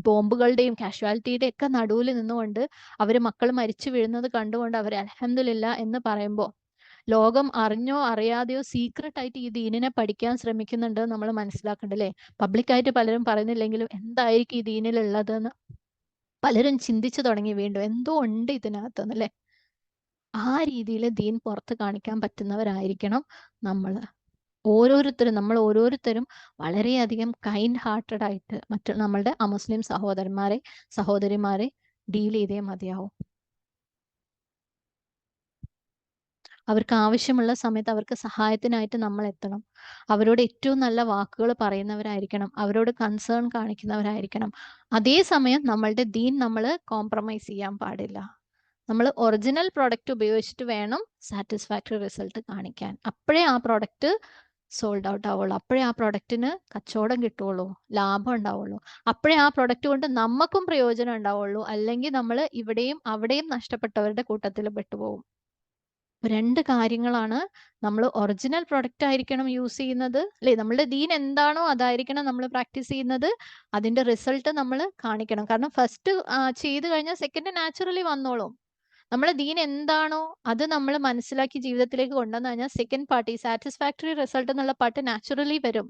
ബോംബുകളുടെയും കാഷ്വാലിറ്റിയുടെ ഒക്കെ നടുവിൽ നിന്നുകൊണ്ട് അവര് മക്കൾ മരിച്ചു വീഴുന്നത് കണ്ടുകൊണ്ട് അവർ അൽഹംദുലില്ലാ എന്ന് പറയുമ്പോൾ ലോകം അറിഞ്ഞോ അറിയാതെയോ സീക്രട്ട് ആയിട്ട് ഈ ദീനിനെ പഠിക്കാൻ ശ്രമിക്കുന്നുണ്ട് നമ്മൾ മനസ്സിലാക്കണ്ടല്ലേ? പബ്ലിക്കായിട്ട് പലരും പറയുന്നില്ലെങ്കിലും എന്തായിരിക്കും ഈ ദീനിലുള്ളതെന്ന് പലരും ചിന്തിച്ചു തുടങ്ങി. വീണ്ടും എന്തോ ഉണ്ട് ഇതിനകത്ത് അല്ലേ? ആ രീതിയിൽ ദീൻ പുറത്ത് കാണിക്കാൻ പറ്റുന്നവരായിരിക്കണം നമ്മൾ ഓരോരുത്തരും വളരെയധികം കൈൻഡ് ഹാർട്ടഡ് ആയിട്ട് നമ്മളുടെ അമുസ്ലിം സഹോദരന്മാരെ സഹോദരിമാരെ ഡീൽ ചെയ്തേ മതിയാവും. അവർക്ക് ആവശ്യമുള്ള സമയത്ത് അവർക്ക് സഹായത്തിനായിട്ട് നമ്മൾ എത്തണം. അവരോട് ഏറ്റവും നല്ല വാക്കുകൾ പറയുന്നവരായിരിക്കണം. അവരോട് കൺസേൺ കാണിക്കുന്നവരായിരിക്കണം. അതേസമയം നമ്മളുടെ ദീൻ നമ്മൾ കോംപ്രമൈസ് ചെയ്യാൻ പാടില്ല. നമ്മൾ ഒറിജിനൽ പ്രോഡക്റ്റ് ഉപയോഗിച്ചിട്ട് വേണം സാറ്റിസ്ഫാക്ടറി റിസൾട്ട് കാണിക്കാൻ. അപ്പോഴേ ആ പ്രോഡക്റ്റ് സോൾഡ് ഔട്ട് ആവുള്ളൂ. അപ്പോഴേ ആ പ്രോഡക്റ്റിന് കച്ചവടം കിട്ടുള്ളൂ, ലാഭം ഉണ്ടാവുള്ളൂ. അപ്പോഴേ ആ പ്രോഡക്റ്റ് കൊണ്ട് നമുക്കും പ്രയോജനം ഉണ്ടാവുള്ളൂ. അല്ലെങ്കിൽ നമ്മൾ ഇവിടെയും അവിടെയും നഷ്ടപ്പെട്ടവരുടെ കൂട്ടത്തിൽ പെട്ടുപോകും. രണ്ട് കാര്യങ്ങളാണ്. നമ്മൾ ഒറിജിനൽ പ്രൊഡക്റ്റ് ആയിരിക്കണം യൂസ് ചെയ്യുന്നത് അല്ലേ? നമ്മളുടെ ദീൻ എന്താണോ അതായിരിക്കണം നമ്മൾ പ്രാക്ടീസ് ചെയ്യുന്നത്. അതിന്റെ റിസൾട്ട് നമ്മൾ കാണിക്കണം. കാരണം ഫസ്റ്റ് ചെയ്ത് കഴിഞ്ഞാൽ സെക്കൻഡ് നാച്ചുറലി വന്നോളും. നമ്മളെ ദീൻ എന്താണോ അത് നമ്മൾ മനസ്സിലാക്കി ജീവിതത്തിലേക്ക് കൊണ്ടുവന്നു കഴിഞ്ഞാൽ സെക്കൻഡ് പാർട്ട്, ഈ സാറ്റിസ്ഫാക്ടറി റിസൾട്ട് എന്നുള്ള പാർട്ട് നാച്ചുറലി വരും.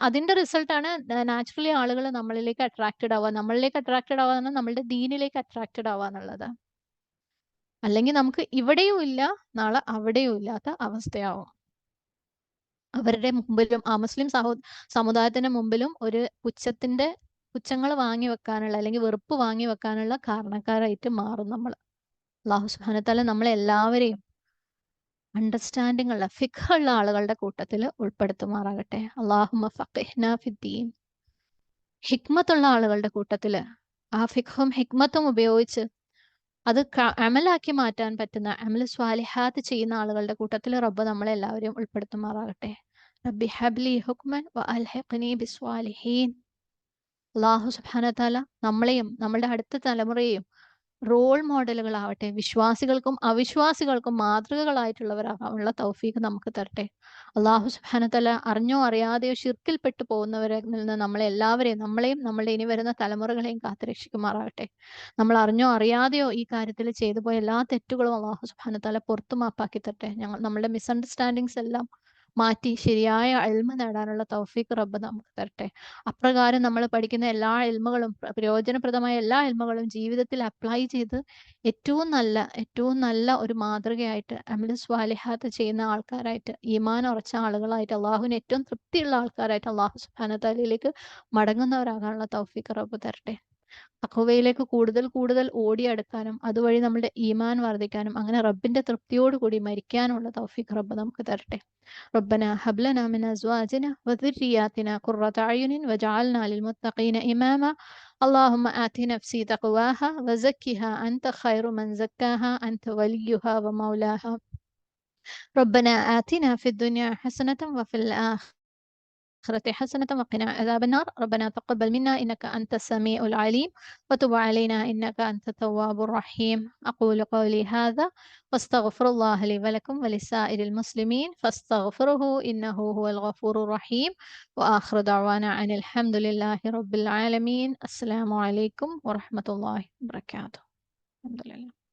അതിന്റെ റിസൾട്ടാണ് നാച്ചുറലി ആളുകൾ നമ്മളിലേക്ക് അട്രാക്റ്റഡ് ആവുക. നമ്മളിലേക്ക് അട്രാക്റ്റഡ് ആവുക എന്നാൽ നമ്മളുടെ ദീനിലേക്ക് അട്രാക്റ്റഡ് ആവുക എന്നുള്ളത്. അല്ലെങ്കിൽ നമുക്ക് ഇവിടെയും ഇല്ല, നാളെ അവിടെയും ഇല്ലാത്ത അവസ്ഥയാവും. അവരുടെ മുമ്പിലും മുസ്ലിം സമുദായത്തിന് മുമ്പിലും ഒരു പുച്ഛങ്ങൾ വാങ്ങി വെക്കാനുള്ള അല്ലെങ്കിൽ വെറുപ്പ് വാങ്ങി വെക്കാനുള്ള കാരണക്കാരായിട്ട് മാറും നമ്മൾ. അല്ലാഹു സുബ്ഹാനഹു വ തആല നമ്മളെ എല്ലാവരെയും അണ്ടർസ്റ്റാൻഡിംഗ് ഉള്ള ഫിഖ് ഉള്ള ആളുകളുടെ കൂട്ടത്തിൽ ഉൾപ്പെടുത്തുമാറാകട്ടെ. അല്ലാഹുമ്മ ഫഖിഹ്നാ ഫിദ്ദീൻ. ഹിക്മത്തുള്ള ആളുകളുടെ കൂട്ടത്തിൽ ആ ഫിഖും ഹിക്മത്തും ഉപയോഗിച്ച് അത് അമലാക്കി മാറ്റാൻ പറ്റുന്ന അമൽ സ്വാലിഹാത്ത് ചെയ്യുന്ന ആളുകളുടെ കൂട്ടത്തിൽ റബ്ബ് നമ്മളെ എല്ലാവരെയും ഉൾപ്പെടുത്തുമാറാകട്ടെ. റബ്ബി ഹബ്ലി ഹുക്മൻ വ അൽഹിഖ്നി ബിസ്വാലിഹീൻ. അല്ലാഹു സുബ്ഹാനഹു വ തആല നമ്മളെയും നമ്മളുടെ അടുത്ത തലമുറയെയും റോൾ മോഡലുകളാവട്ടെ, വിശ്വാസികൾക്കും അവിശ്വാസികൾക്കും മാതൃകകളായിട്ടുള്ളവരാകാനുള്ള തൗഫീഖ് നമുക്ക് തരട്ടെ. അല്ലാഹു സുബ്ഹാനഹു വ തആല അറിഞ്ഞോ അറിയാതെയോ ശിർക്കിൽപ്പെട്ടു പോകുന്നവരിൽ നിന്ന് നമ്മളെല്ലാവരെയും, നമ്മളെയും നമ്മളുടെ ഇനി വരുന്ന തലമുറകളെയും കാത്തുരക്ഷിക്കുമാറാകട്ടെ. നമ്മൾ അറിഞ്ഞോ അറിയാതെയോ ഈ കാര്യത്തിൽ ചെയ്തു പോയ എല്ലാ തെറ്റുകളും അല്ലാഹു സുബ്ഹാനഹു വ തആല പുറത്തു മാപ്പാക്കി തരട്ടെ. നമ്മളുടെ മിസ്അണ്ടർസ്റ്റാൻഡിങ്സ് എല്ലാം മാറ്റി ശരിയായ ഇൽമ നേടാനുള്ള തൗഫീഖ് റബ്ബ് നമുക്ക് തരട്ടെ. അപ്രകാരം നമ്മൾ പഠിക്കുന്ന എല്ലാ ഇൽമുകളും പ്രയോജനപ്രദമായ എല്ലാ ഇൽമുകളും ജീവിതത്തിൽ അപ്ലൈ ചെയ്ത് ഏറ്റവും നല്ല ഒരു മാതൃകയായിട്ട് അമലു സ്വാലിഹാത്ത് ചെയ്യുന്ന ആൾക്കാരായിട്ട്, ഈമാൻ ഉറച്ച ആളുകളായിട്ട്, അള്ളാഹുവിന് ഏറ്റവും തൃപ്തിയുള്ള ആൾക്കാരായിട്ട് അള്ളാഹു സുബ്ഹാനഹു തആലയിലേക്ക് മടങ്ങുന്നവരാകാനുള്ള തൗഫീഖ് റബ്ബ് തരട്ടെ. തഖ്വയിലേക്ക് കൂടുതൽ കൂടുതൽ ഓടിയടുക്കാനും അതുവഴി നമ്മുടെ ഈമാൻ വർദ്ധിക്കാനും അങ്ങനെ റബ്ബിന്റെ തൃപ്തിയോട് കൂടി മരിക്കാനുള്ള തൗഫീഖ് റബ്ബ് നമുക്ക് തരട്ടെ. ربنا هب لنا من أزواجنا وذرياتنا قرة أعين واجعلنا للمتقين إماما اللهم آت نفسي تقواها وزكها أنت خير من زكاها أنت وليها ومولاها ربنا آتنا في الدنيا حسنة وفي الآخرة حسنة وقنا عذاب النار ربنا تقبل منا إنك أنت السميع العليم وتب علينا إنك أنت التواب الرحيم أقول قولي هذا واستغفر الله لي ولكم ولسائر المسلمين فاستغفروه إنه هو الغفور الرحيم وآخر دعوانا عن الحمد لله رب العالمين السلام عليكم ورحمة الله وبركاته. الحمد لله.